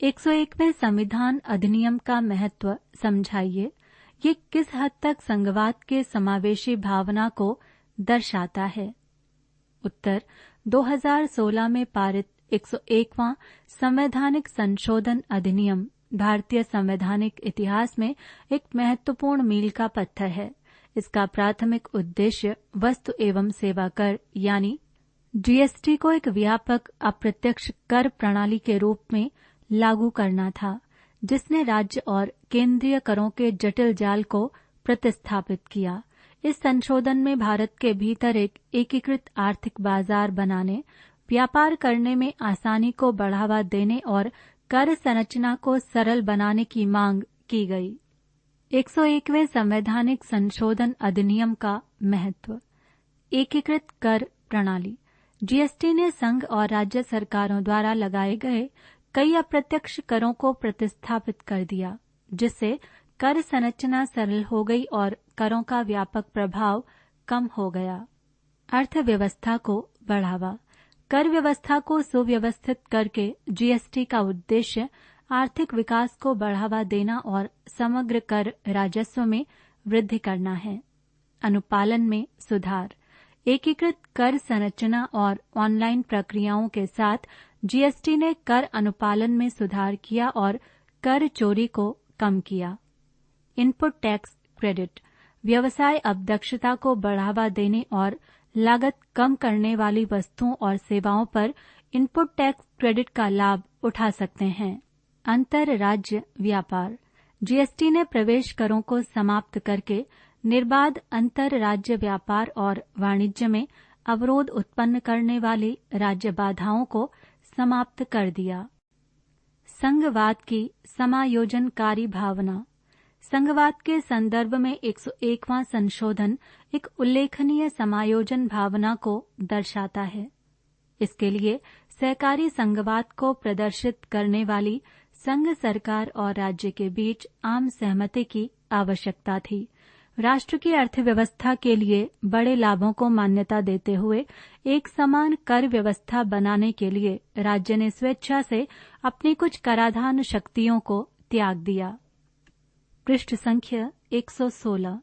101वें संविधान अधिनियम का महत्व समझाइए। ये किस हद तक संघवाद के समावेशी भावना को दर्शाता है? उत्तर, 2016 में पारित 101वां संवैधानिक संशोधन अधिनियम भारतीय संवैधानिक इतिहास में एक महत्वपूर्ण मील का पत्थर है। इसका प्राथमिक उद्देश्य वस्तु एवं सेवा कर यानी जीएसटी को एक व्यापक अप्रत्यक्ष कर प्रणाली के रूप में लागू करना था, जिसने राज्य और केंद्रीय करों के जटिल जाल को प्रतिस्थापित किया। इस संशोधन में भारत के भीतर एक एकीकृत आर्थिक बाजार बनाने, व्यापार करने में आसानी को बढ़ावा देने और कर संरचना को सरल बनाने की मांग की गई। 101वें संवैधानिक संशोधन अधिनियम का महत्व। एकीकृत कर प्रणाली। जीएसटी ने संघ और राज्य सरकारों द्वारा लगाए गए कई अप्रत्यक्ष करों को प्रतिस्थापित कर दिया, जिससे कर संरचना सरल हो गई और करों का व्यापक प्रभाव कम हो गया। अर्थव्यवस्था को बढ़ावा। कर व्यवस्था को सुव्यवस्थित करके जीएसटी का उद्देश्य आर्थिक विकास को बढ़ावा देना और समग्र कर राजस्व में वृद्धि करना है। अनुपालन में सुधार। एकीकृत कर संरचना और ऑनलाइन प्रक्रियाओं के साथ जीएसटी ने कर अनुपालन में सुधार किया और कर चोरी को कम किया। Input tax credit. व्यवसाय अब दक्षता को बढ़ावा देने और लागत कम करने वाली वस्तुओं और सेवाओं पर इनपुट टैक्स क्रेडिट का लाभ उठा सकते हैं। अंतर राज्य व्यापार। जीएसटी ने प्रवेश करों को समाप्त करके निर्बाध अंतर राज्य व्यापार और वाणिज्य में अवरोध उत्पन्न करने वाली राज्य बाधाओं को समाप्त कर दिया। संघवाद की समायोजनकारी भावना। संघवाद के संदर्भ में 101वां संशोधन एक उल्लेखनीय समायोजन भावना को दर्शाता है। इसके लिए सहकारी संघवाद को प्रदर्शित करने वाली संघ सरकार और राज्य के बीच आम सहमति की आवश्यकता थी। राष्ट्र की अर्थव्यवस्था के लिए बड़े लाभों को मान्यता देते हुए एक समान कर व्यवस्था बनाने के लिए राज्य ने स्वेच्छा से अपनी कुछ कराधान शक्तियों को त्याग दिया। पृष्ठ संख्या 116।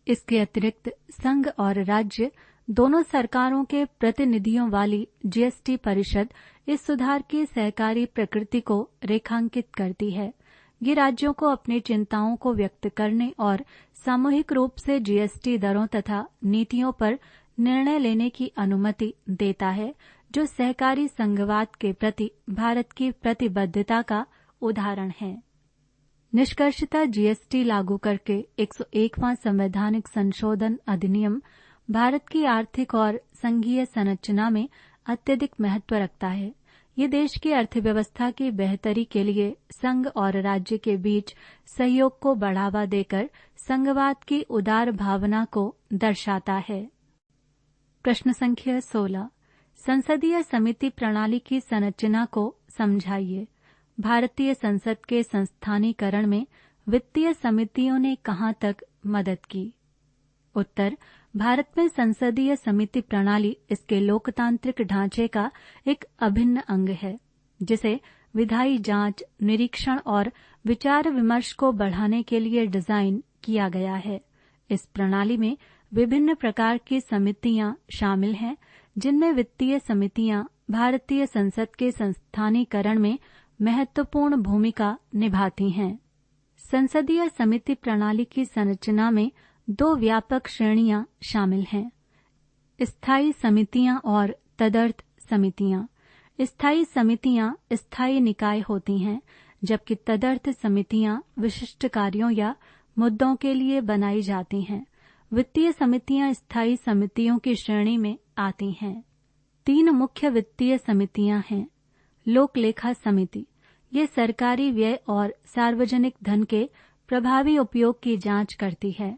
इसके अतिरिक्त संघ और राज्य दोनों सरकारों के प्रतिनिधियों वाली जीएसटी परिषद इस सुधार की सहकारी प्रकृति को रेखांकित करती है। ये राज्यों को अपनी चिंताओं को व्यक्त करने और सामूहिक रूप से जीएसटी दरों तथा नीतियों पर निर्णय लेने की अनुमति देता है, जो सहकारी संघवाद के प्रति भारत की प्रतिबद्धता का उदाहरण है। निष्कर्षतः जीएसटी लागू करके 101वां संवैधानिक संशोधन अधिनियम भारत की आर्थिक और संघीय संरचना में अत्यधिक महत्व रखता है। ये देश की अर्थव्यवस्था की बेहतरी के लिए संघ और राज्य के बीच सहयोग को बढ़ावा देकर संघवाद की उदार भावना को दर्शाता है। प्रश्न संख्या 16, संसदीय समिति प्रणाली की संरचना को समझाइए। भारतीय संसद के संस्थानीकरण में वित्तीय समितियों ने कहां तक मदद की? उत्तर, भारत में संसदीय समिति प्रणाली इसके लोकतांत्रिक ढांचे का एक अभिन्न अंग है, जिसे विधायी जांच, निरीक्षण और विचार विमर्श को बढ़ाने के लिए डिजाइन किया गया है। इस प्रणाली में विभिन्न प्रकार की समितियां शामिल हैं, जिनमें वित्तीय समितियां भारतीय संसद के संस्थानीकरण में महत्वपूर्ण भूमिका निभाती हैं। संसदीय समिति प्रणाली की संरचना में 2 व्यापक श्रेणियां शामिल हैं, स्थायी समितियां और तदर्थ समितियां। स्थायी समितियां स्थायी निकाय होती हैं, जबकि तदर्थ समितियां विशिष्ट कार्यों या मुद्दों के लिए बनाई जाती हैं। वित्तीय समितियां स्थायी समितियों की श्रेणी में आती हैं। 3 मुख्य वित्तीय समितियां हैं। लोक लेखा समिति, ये सरकारी व्यय और सार्वजनिक धन के प्रभावी उपयोग की जांच करती है।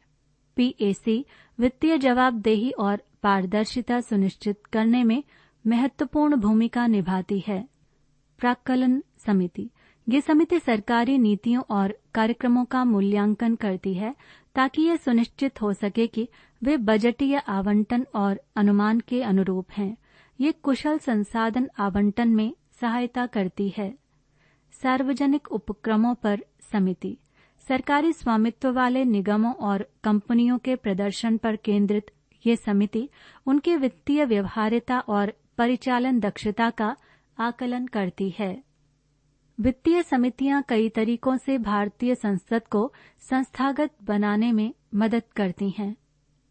पीएसी वित्तीय जवाबदेही और पारदर्शिता सुनिश्चित करने में महत्वपूर्ण भूमिका निभाती है। प्राक्कलन समिति, ये समिति सरकारी नीतियों और कार्यक्रमों का मूल्यांकन करती है, ताकि ये सुनिश्चित हो सके कि वे बजटीय आवंटन और अनुमान के अनुरूप हैं। ये कुशल संसाधन आवंटन में सहायता करती है। सार्वजनिक उपक्रमों पर समिति, सरकारी स्वामित्व वाले निगमों और कंपनियों के प्रदर्शन पर केंद्रित ये समिति उनकी वित्तीय व्यवहार्यता और परिचालन दक्षता का आकलन करती है। वित्तीय समितियां कई तरीकों से भारतीय संसद को संस्थागत बनाने में मदद करती हैं।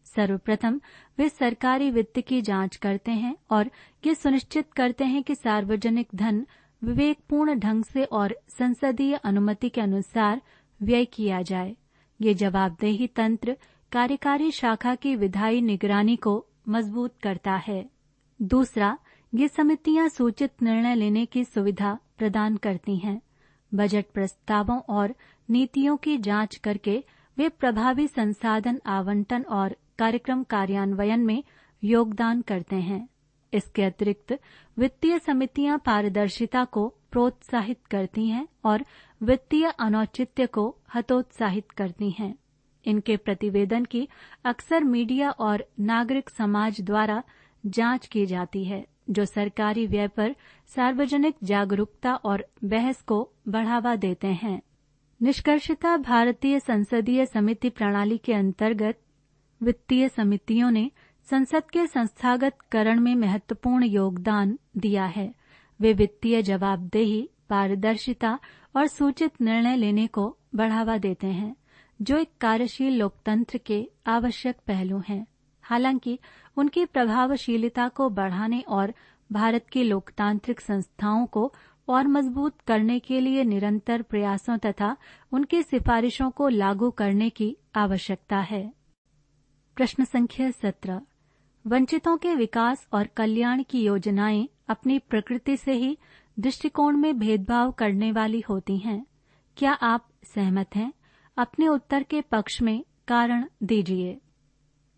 सर्वप्रथम वे सरकारी वित्त की जांच करते हैं और ये सुनिश्चित करते हैं कि सार्वजनिक धन विवेकपूर्ण ढंग से और संसदीय अनुमति के अनुसार व्यय किया जाए। ये जवाबदेही तंत्र कार्यकारी शाखा की विधायी निगरानी को मजबूत करता है। दूसरा, ये समितियां सूचित निर्णय लेने की सुविधा प्रदान करती हैं। बजट प्रस्तावों और नीतियों की जांच करके वे प्रभावी संसाधन आवंटन और कार्यक्रम कार्यान्वयन में योगदान करते हैं। इसके अतिरिक्त वित्तीय समितियां पारदर्शिता को प्रोत्साहित करती हैं और वित्तीय अनौचित्य को हतोत्साहित करती हैं। इनके प्रतिवेदन की अक्सर मीडिया और नागरिक समाज द्वारा जांच की जाती है, जो सरकारी व्यय पर सार्वजनिक जागरूकता और बहस को बढ़ावा देते हैं। निष्कर्षतः भारतीय संसदीय समिति प्रणाली के अंतर्गत वित्तीय समितियों ने संसद के संस्थागतकरण में महत्वपूर्ण योगदान दिया है। वे वित्तीय जवाबदेही, पारदर्शिता और सूचित निर्णय लेने को बढ़ावा देते हैं, जो एक कार्यशील लोकतंत्र के आवश्यक पहलू हैं। हालांकि उनकी प्रभावशीलता को बढ़ाने और भारत की लोकतांत्रिक संस्थाओं को और मजबूत करने के लिए निरंतर प्रयासों तथा उनकी सिफारिशों को लागू करने की आवश्यकता है। प्रश्न संख्या 17, वंचितों के विकास और कल्याण की योजनाएं अपनी प्रकृति से ही दृष्टिकोण में भेदभाव करने वाली होती हैं। क्या आप सहमत हैं? अपने उत्तर के पक्ष में कारण दीजिए।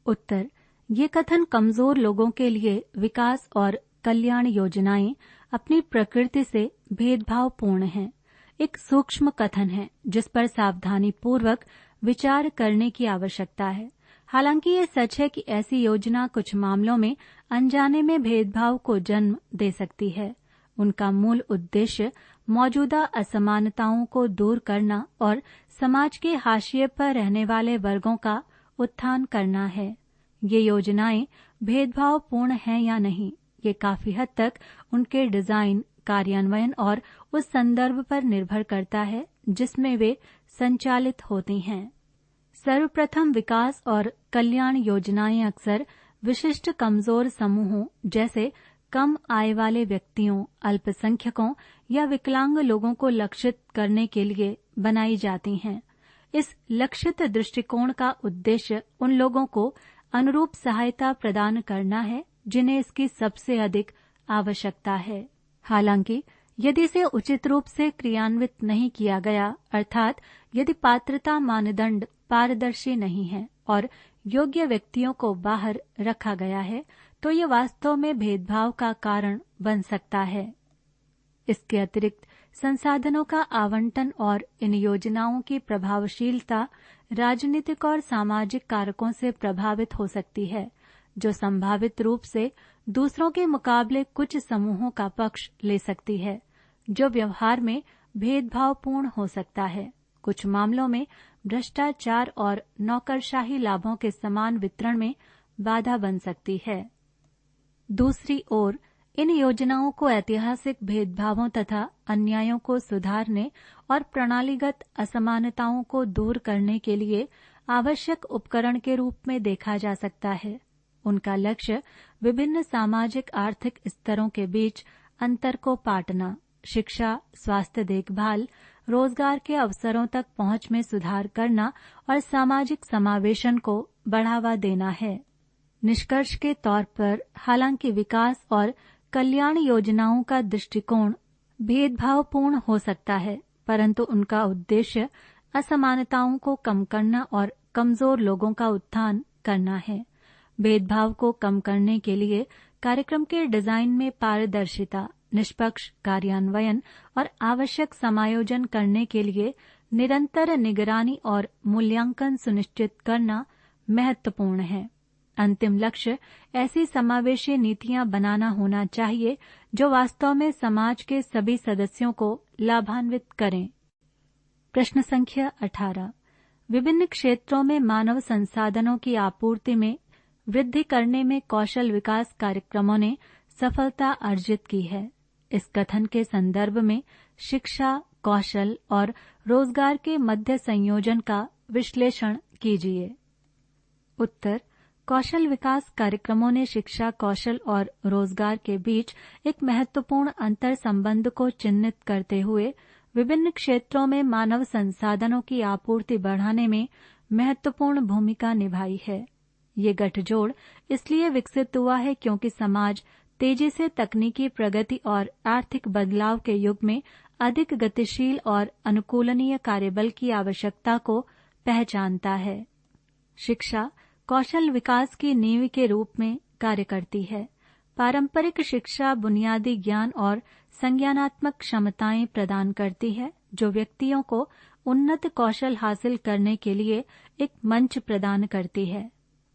उत्तर, ये कथन कमजोर लोगों के लिए विकास और कल्याण योजनाएं अपनी प्रकृति से भेदभावपूर्ण हैं। एक सूक्ष्म कथन है जिस पर सावधानीपूर्वक विचार करने की आवश्यकता है। हालांकि ये सच है कि ऐसी योजना कुछ मामलों में अनजाने में भेदभाव को जन्म दे सकती है। उनका मूल उद्देश्य मौजूदा असमानताओं को दूर करना और समाज के हाशिए पर रहने वाले वर्गों का उत्थान करना है। ये योजनाएं भेदभावपूर्ण हैं या नहीं, ये काफी हद तक उनके डिजाइन, कार्यान्वयन और उस संदर्भ पर निर्भर करता है जिसमें वे संचालित होती हैं। सर्वप्रथम, विकास और कल्याण योजनाएं अक्सर विशिष्ट कमजोर समूहों जैसे कम आय वाले व्यक्तियों, अल्पसंख्यकों या विकलांग लोगों को लक्षित करने के लिए बनाई जाती हैं। इस लक्षित दृष्टिकोण का उद्देश्य उन लोगों को अनुरूप सहायता प्रदान करना है जिन्हें इसकी सबसे अधिक आवश्यकता है। हालांकि यदि इसे उचित रूप से क्रियान्वित नहीं किया गया, अर्थात यदि पात्रता मानदंड पारदर्शी नहीं है और योग्य व्यक्तियों को बाहर रखा गया है, तो ये वास्तव में भेदभाव का कारण बन सकता है। इसके अतिरिक्त संसाधनों का आवंटन और इन योजनाओं की प्रभावशीलता राजनीतिक और सामाजिक कारकों से प्रभावित हो सकती है, जो संभावित रूप से दूसरों के मुकाबले कुछ समूहों का पक्ष ले सकती है, जो व्यवहार में भेदभावपूर्ण हो सकता है। कुछ मामलों में भ्रष्टाचार और नौकरशाही लाभों के समान वितरण में बाधा बन सकती है। दूसरी ओर, इन योजनाओं को ऐतिहासिक भेदभावों तथा अन्यायों को सुधारने और प्रणालीगत असमानताओं को दूर करने के लिए आवश्यक उपकरण के रूप में देखा जा सकता है। उनका लक्ष्य विभिन्न सामाजिक आर्थिक स्तरों के बीच अंतर को पाटना, शिक्षा, स्वास्थ्य देखभाल, रोजगार के अवसरों तक पहुंच में सुधार करना और सामाजिक समावेशन को बढ़ावा देना है। निष्कर्ष के तौर पर, हालांकि विकास और कल्याण योजनाओं का दृष्टिकोण भेदभावपूर्ण हो सकता है, परंतु उनका उद्देश्य असमानताओं को कम करना और कमजोर लोगों का उत्थान करना है। भेदभाव को कम करने के लिए कार्यक्रम के डिजाइन में पारदर्शिता, निष्पक्ष कार्यान्वयन और आवश्यक समायोजन करने के लिए निरंतर निगरानी और मूल्यांकन सुनिश्चित करना महत्वपूर्ण है। अंतिम लक्ष्य ऐसी समावेशी नीतियां बनाना होना चाहिए जो वास्तव में समाज के सभी सदस्यों को लाभान्वित करें। प्रश्न संख्या 18। विभिन्न क्षेत्रों में मानव संसाधनों की आपूर्ति में वृद्धि करने में कौशल विकास कार्यक्रमों ने सफलता अर्जित की है। इस कथन के संदर्भ में शिक्षा, कौशल और रोजगार के मध्य संयोजन का विश्लेषण कीजिए। उत्तर: कौशल विकास कार्यक्रमों ने शिक्षा, कौशल और रोजगार के बीच एक महत्वपूर्ण अंतर संबंध को चिन्हित करते हुए विभिन्न क्षेत्रों में मानव संसाधनों की आपूर्ति बढ़ाने में महत्वपूर्ण भूमिका निभाई है। ये गठजोड़ इसलिए विकसित हुआ है क्योंकि समाज तेजी से तकनीकी प्रगति और आर्थिक बदलाव के युग में अधिक गतिशील और अनुकूलनीय कार्यबल की आवश्यकता को पहचानता है। शिक्षा कौशल विकास की नींव के रूप में कार्य करती है। पारंपरिक शिक्षा बुनियादी ज्ञान और संज्ञानात्मक क्षमताएं प्रदान करती है, जो व्यक्तियों को उन्नत कौशल हासिल करने के लिए एक मंच प्रदान करती है।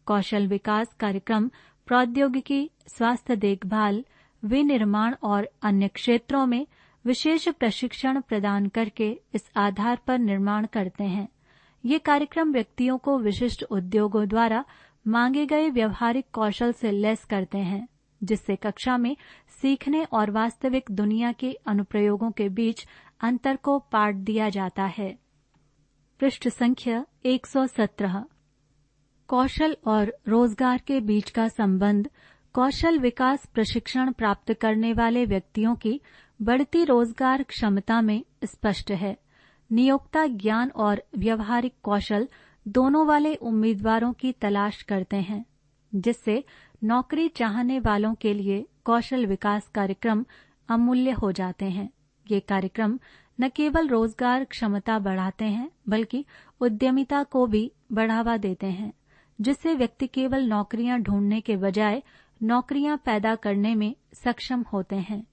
कौशल विकास कार्यक्रम प्रौद्योगिकी, स्वास्थ्य देखभाल, विनिर्माण और अन्य क्षेत्रों में विशेष प्रशिक्षण प्रदान करके इस आधार पर निर्माण करते हैं। ये कार्यक्रम व्यक्तियों को विशिष्ट उद्योगों द्वारा मांगे गए व्यवहारिक कौशल से लैस करते हैं, जिससे कक्षा में सीखने और वास्तविक दुनिया के अनुप्रयोगों के बीच अंतर को पाट दिया जाता है। पृष्ठ संख्या 117। कौशल और रोजगार के बीच का संबंध कौशल विकास प्रशिक्षण प्राप्त करने वाले व्यक्तियों की बढ़ती रोजगार क्षमता में स्पष्ट है। नियोक्ता ज्ञान और व्यवहारिक कौशल दोनों वाले उम्मीदवारों की तलाश करते हैं, जिससे नौकरी चाहने वालों के लिए कौशल विकास कार्यक्रम अमूल्य हो जाते हैं। ये कार्यक्रम न केवल रोजगार क्षमता बढ़ाते हैं, बल्कि उद्यमिता को भी बढ़ावा देते हैं, जिससे व्यक्ति केवल नौकरियां ढूंढने के बजाय नौकरियां पैदा करने में सक्षम होते हैं।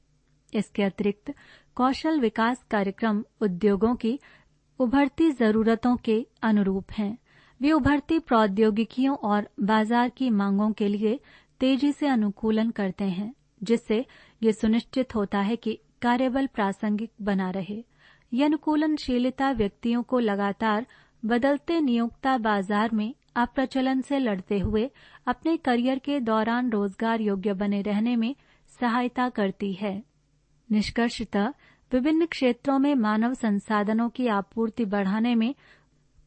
इसके अतिरिक्त कौशल विकास कार्यक्रम उद्योगों की उभरती जरूरतों के अनुरूप हैं। वे उभरती प्रौद्योगिकियों और बाजार की मांगों के लिए तेजी से अनुकूलन करते हैं, जिससे ये सुनिश्चित होता है कि कार्यबल प्रासंगिक बना रहे। ये अनुकूलनशीलता व्यक्तियों को लगातार बदलते नियोक्ता बाजार में अप्रचलन से लड़ते हुए अपने करियर के दौरान रोजगार योग्य बने रहने में सहायता करती है। निष्कर्षतः विभिन्न क्षेत्रों में मानव संसाधनों की आपूर्ति बढ़ाने में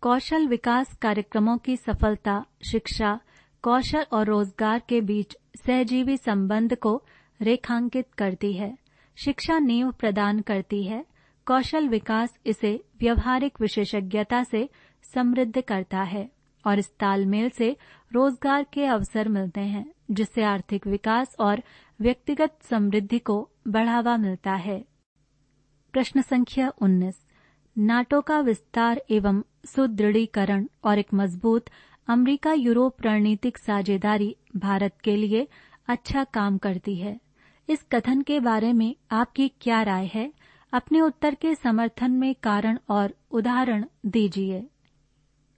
कौशल विकास कार्यक्रमों की सफलता शिक्षा, कौशल और रोजगार के बीच सहजीवी संबंध को रेखांकित करती है। शिक्षा नींव प्रदान करती है, कौशल विकास इसे व्यवहारिक विशेषज्ञता से समृद्ध करता है और इस तालमेल से रोजगार के अवसर मिलते हैं, जिससे आर्थिक विकास और व्यक्तिगत समृद्धि को बढ़ावा मिलता है। प्रश्न संख्या 19। नाटो का विस्तार एवं सुदृढ़ीकरण और एक मजबूत अमेरिका यूरोप रणनीतिक साझेदारी भारत के लिए अच्छा काम करती है। इस कथन के बारे में आपकी क्या राय है? अपने उत्तर के समर्थन में कारण और उदाहरण दीजिए।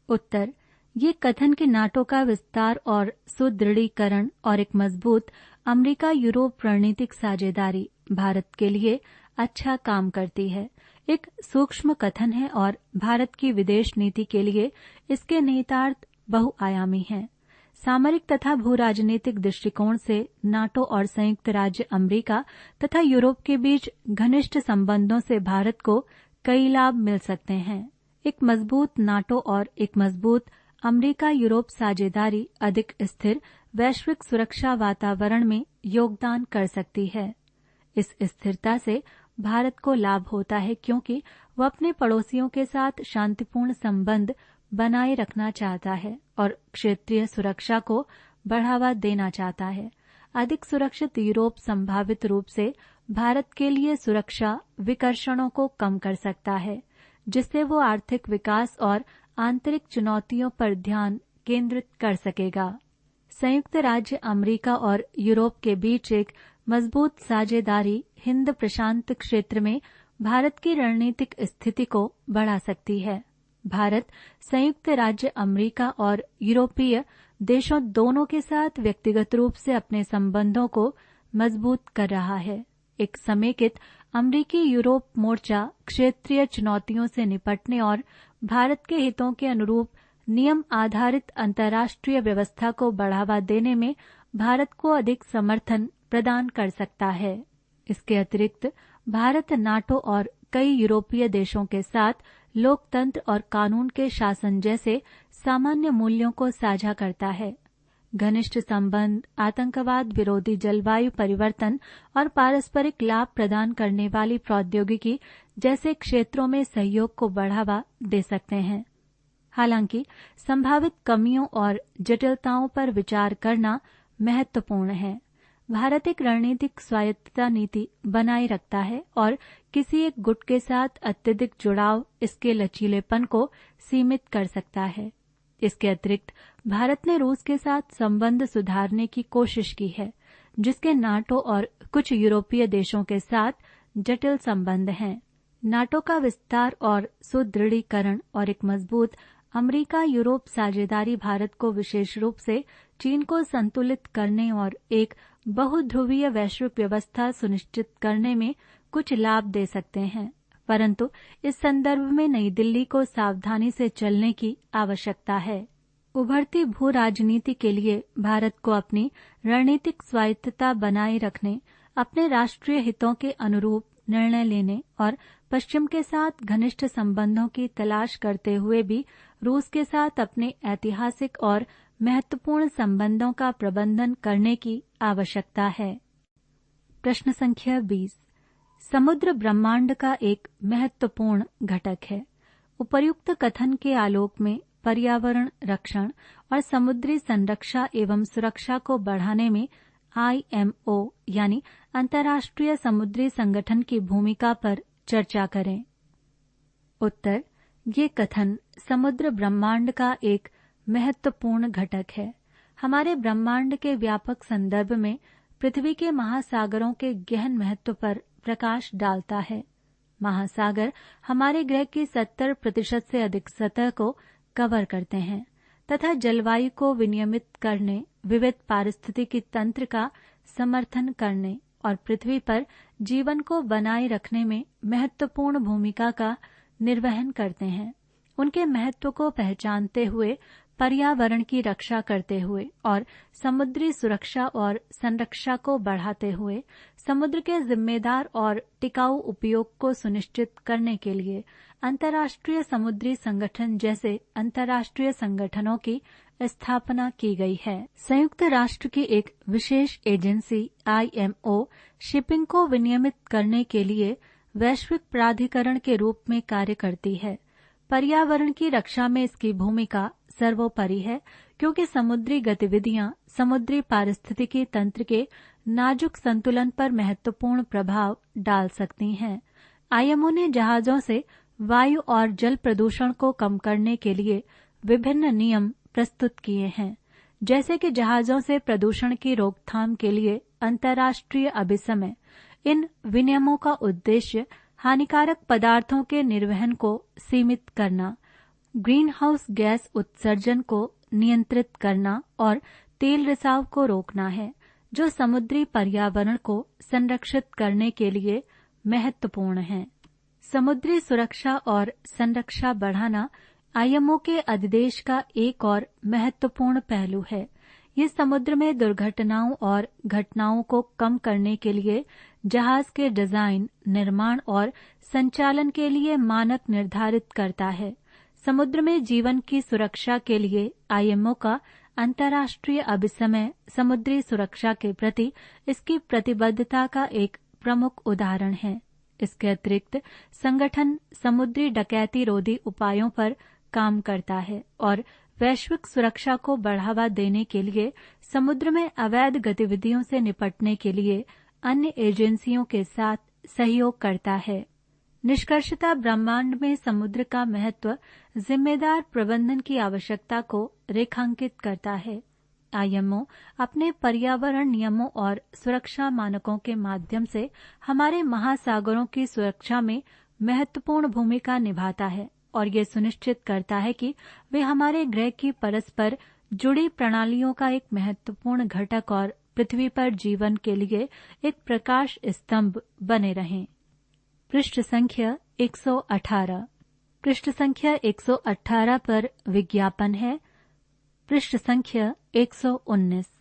उत्तर: ये कथन कि नाटो का विस्तार और सुदृढ़ीकरण और एक मजबूत अमेरिका यूरोप रणनीतिक साझेदारी भारत के लिए अच्छा काम करती है, एक सूक्ष्म कथन है और भारत की विदेश नीति के लिए इसके निहितार्थ बहुआयामी हैं। सामरिक तथा भू राजनीतिक दृष्टिकोण से नाटो और संयुक्त राज्य अमेरिका तथा यूरोप के बीच घनिष्ठ संबंधों से भारत को कई लाभ मिल सकते हैं। एक मजबूत नाटो और एक मजबूत अमेरिका यूरोप साझेदारी अधिक स्थिर वैश्विक सुरक्षा वातावरण में योगदान कर सकती है। इस स्थिरता से भारत को लाभ होता है क्योंकि वह अपने पड़ोसियों के साथ शांतिपूर्ण संबंध बनाए रखना चाहता है और क्षेत्रीय सुरक्षा को बढ़ावा देना चाहता है। अधिक सुरक्षित यूरोप संभावित रूप से भारत के लिए सुरक्षा विकर्षणों को कम कर सकता है, जिससे वो आर्थिक विकास और आंतरिक चुनौतियों पर ध्यान केंद्रित कर सकेगा। संयुक्त राज्य अमेरिका और यूरोप के बीच एक मजबूत साझेदारी हिंद प्रशांत क्षेत्र में भारत की रणनीतिक स्थिति को बढ़ा सकती है। भारत संयुक्त राज्य अमेरिका और यूरोपीय देशों दोनों के साथ व्यक्तिगत रूप से अपने संबंधों को मजबूत कर रहा है। एक समेकित अमेरिकी यूरोप मोर्चा क्षेत्रीय चुनौतियों से निपटने और भारत के हितों के अनुरूप नियम आधारित अंतर्राष्ट्रीय व्यवस्था को बढ़ावा देने में भारत को अधिक समर्थन प्रदान कर सकता है। इसके अतिरिक्त भारत नाटो और कई यूरोपीय देशों के साथ लोकतंत्र और कानून के शासन जैसे सामान्य मूल्यों को साझा करता है। घनिष्ठ संबंध, आतंकवाद विरोधी जलवायु परिवर्तन और पारस्परिक लाभ प्रदान करने वाली प्रौद्योगिकी जैसे क्षेत्रों में सहयोग को बढ़ावा दे सकते हैं। हालांकि संभावित कमियों और जटिलताओं पर विचार करना महत्वपूर्ण है। भारत एक रणनीतिक स्वायत्तता नीति बनाए रखता है और किसी एक गुट के साथ अत्यधिक जुड़ाव इसके लचीलेपन को सीमित कर सकता है। इसके अतिरिक्त भारत ने रूस के साथ संबंध सुधारने की कोशिश की है, जिसके नाटो और कुछ यूरोपीय देशों के साथ जटिल संबंध हैं। नाटो का विस्तार और सुदृढ़ीकरण और एक मजबूत अमेरिका यूरोप साझेदारी भारत को विशेष रूप से चीन को संतुलित करने और एक बहुध्रुवीय वैश्विक व्यवस्था सुनिश्चित करने में कुछ लाभ दे सकते हैं, परंतु इस संदर्भ में नई दिल्ली को सावधानी से चलने की आवश्यकता है। उभरती भू राजनीति के लिए भारत को अपनी रणनीतिक स्वायत्तता बनाए रखने, अपने राष्ट्रीय हितों के अनुरूप निर्णय लेने और पश्चिम के साथ घनिष्ठ संबंधों की तलाश करते हुए भी रूस के साथ अपने ऐतिहासिक और महत्वपूर्ण संबंधों का प्रबंधन करने की आवश्यकता है। प्रश्न संख्या 20। समुद्र ब्रह्मांड का एक महत्वपूर्ण घटक है। उपर्युक्त कथन के आलोक में पर्यावरण रक्षण और समुद्री संरक्षा एवं सुरक्षा को बढ़ाने में IMO यानी अंतर्राष्ट्रीय समुद्री संगठन की भूमिका पर चर्चा करें। उत्तर: ये कथन समुद्र ब्रह्मांड का एक महत्वपूर्ण घटक है। हमारे ब्रह्मांड के व्यापक संदर्भ में पृथ्वी के महासागरों के गहन महत्व पर प्रकाश डालता है। महासागर हमारे ग्रह की 70% से अधिक सतह को कवर करते हैं तथा जलवायु को विनियमित करने, विविध पारिस्थितिकी तंत्र का समर्थन करने और पृथ्वी पर जीवन को बनाए रखने में महत्वपूर्ण भूमिका का निर्वहन करते हैं। उनके महत्व को पहचानते हुए, पर्यावरण की रक्षा करते हुए और समुद्री सुरक्षा और संरक्षा को बढ़ाते हुए समुद्र के जिम्मेदार और टिकाऊ उपयोग को सुनिश्चित करने के लिए अंतर्राष्ट्रीय समुद्री संगठन जैसे अंतर्राष्ट्रीय संगठनों की स्थापना की गई है। संयुक्त राष्ट्र की एक विशेष एजेंसी IMO शिपिंग को विनियमित करने के लिए वैश्विक प्राधिकरण के रूप में कार्य करती है। पर्यावरण की रक्षा में इसकी भूमिका सर्वोपरि है, क्योंकि समुद्री गतिविधियां समुद्री पारिस्थितिकी तंत्र के नाजुक संतुलन पर महत्वपूर्ण प्रभाव डाल सकती हैं। आईएमओ ने जहाजों से वायु और जल प्रदूषण को कम करने के लिए विभिन्न नियम प्रस्तुत किए हैं, जैसे कि जहाजों से प्रदूषण की रोकथाम के लिए अंतर्राष्ट्रीय अभिसमय। इन विनियमों का उद्देश्य हानिकारक पदार्थों के निर्वहन को सीमित करना, ग्रीन हाउस गैस उत्सर्जन को नियंत्रित करना और तेल रिसाव को रोकना है, जो समुद्री पर्यावरण को संरक्षित करने के लिए महत्वपूर्ण है। समुद्री सुरक्षा और संरक्षा बढ़ाना आईएमओ के अधिदेश का एक और महत्वपूर्ण पहलू है। ये समुद्र में दुर्घटनाओं और घटनाओं को कम करने के लिए जहाज के डिजाइन, निर्माण और संचालन के लिए मानक निर्धारित करता है। समुद्र में जीवन की सुरक्षा के लिए आईएमओ का अंतर्राष्ट्रीय अभिसमय समुद्री सुरक्षा के प्रति इसकी प्रतिबद्धता का एक प्रमुख उदाहरण है। इसके अतिरिक्त संगठन समुद्री डकैती रोधी उपायों पर काम करता है और वैश्विक सुरक्षा को बढ़ावा देने के लिए समुद्र में अवैध गतिविधियों से निपटने के लिए अन्य एजेंसियों के साथ सहयोग करता है। निष्कर्षतः ब्रह्मांड में समुद्र का महत्व जिम्मेदार प्रबंधन की आवश्यकता को रेखांकित करता है। आईएमओ अपने पर्यावरण नियमों और सुरक्षा मानकों के माध्यम से हमारे महासागरों की सुरक्षा में महत्वपूर्ण भूमिका निभाता है और ये सुनिश्चित करता है कि वे हमारे ग्रह की परस्पर जुड़ी प्रणालियों का एक महत्वपूर्ण घटक और पृथ्वी पर जीवन के लिए एक प्रकाश स्तंभ बने रहें। पृष्ठ संख्या 118। पृष्ठ संख्या 118 पर विज्ञापन है। पृष्ठ संख्या 119।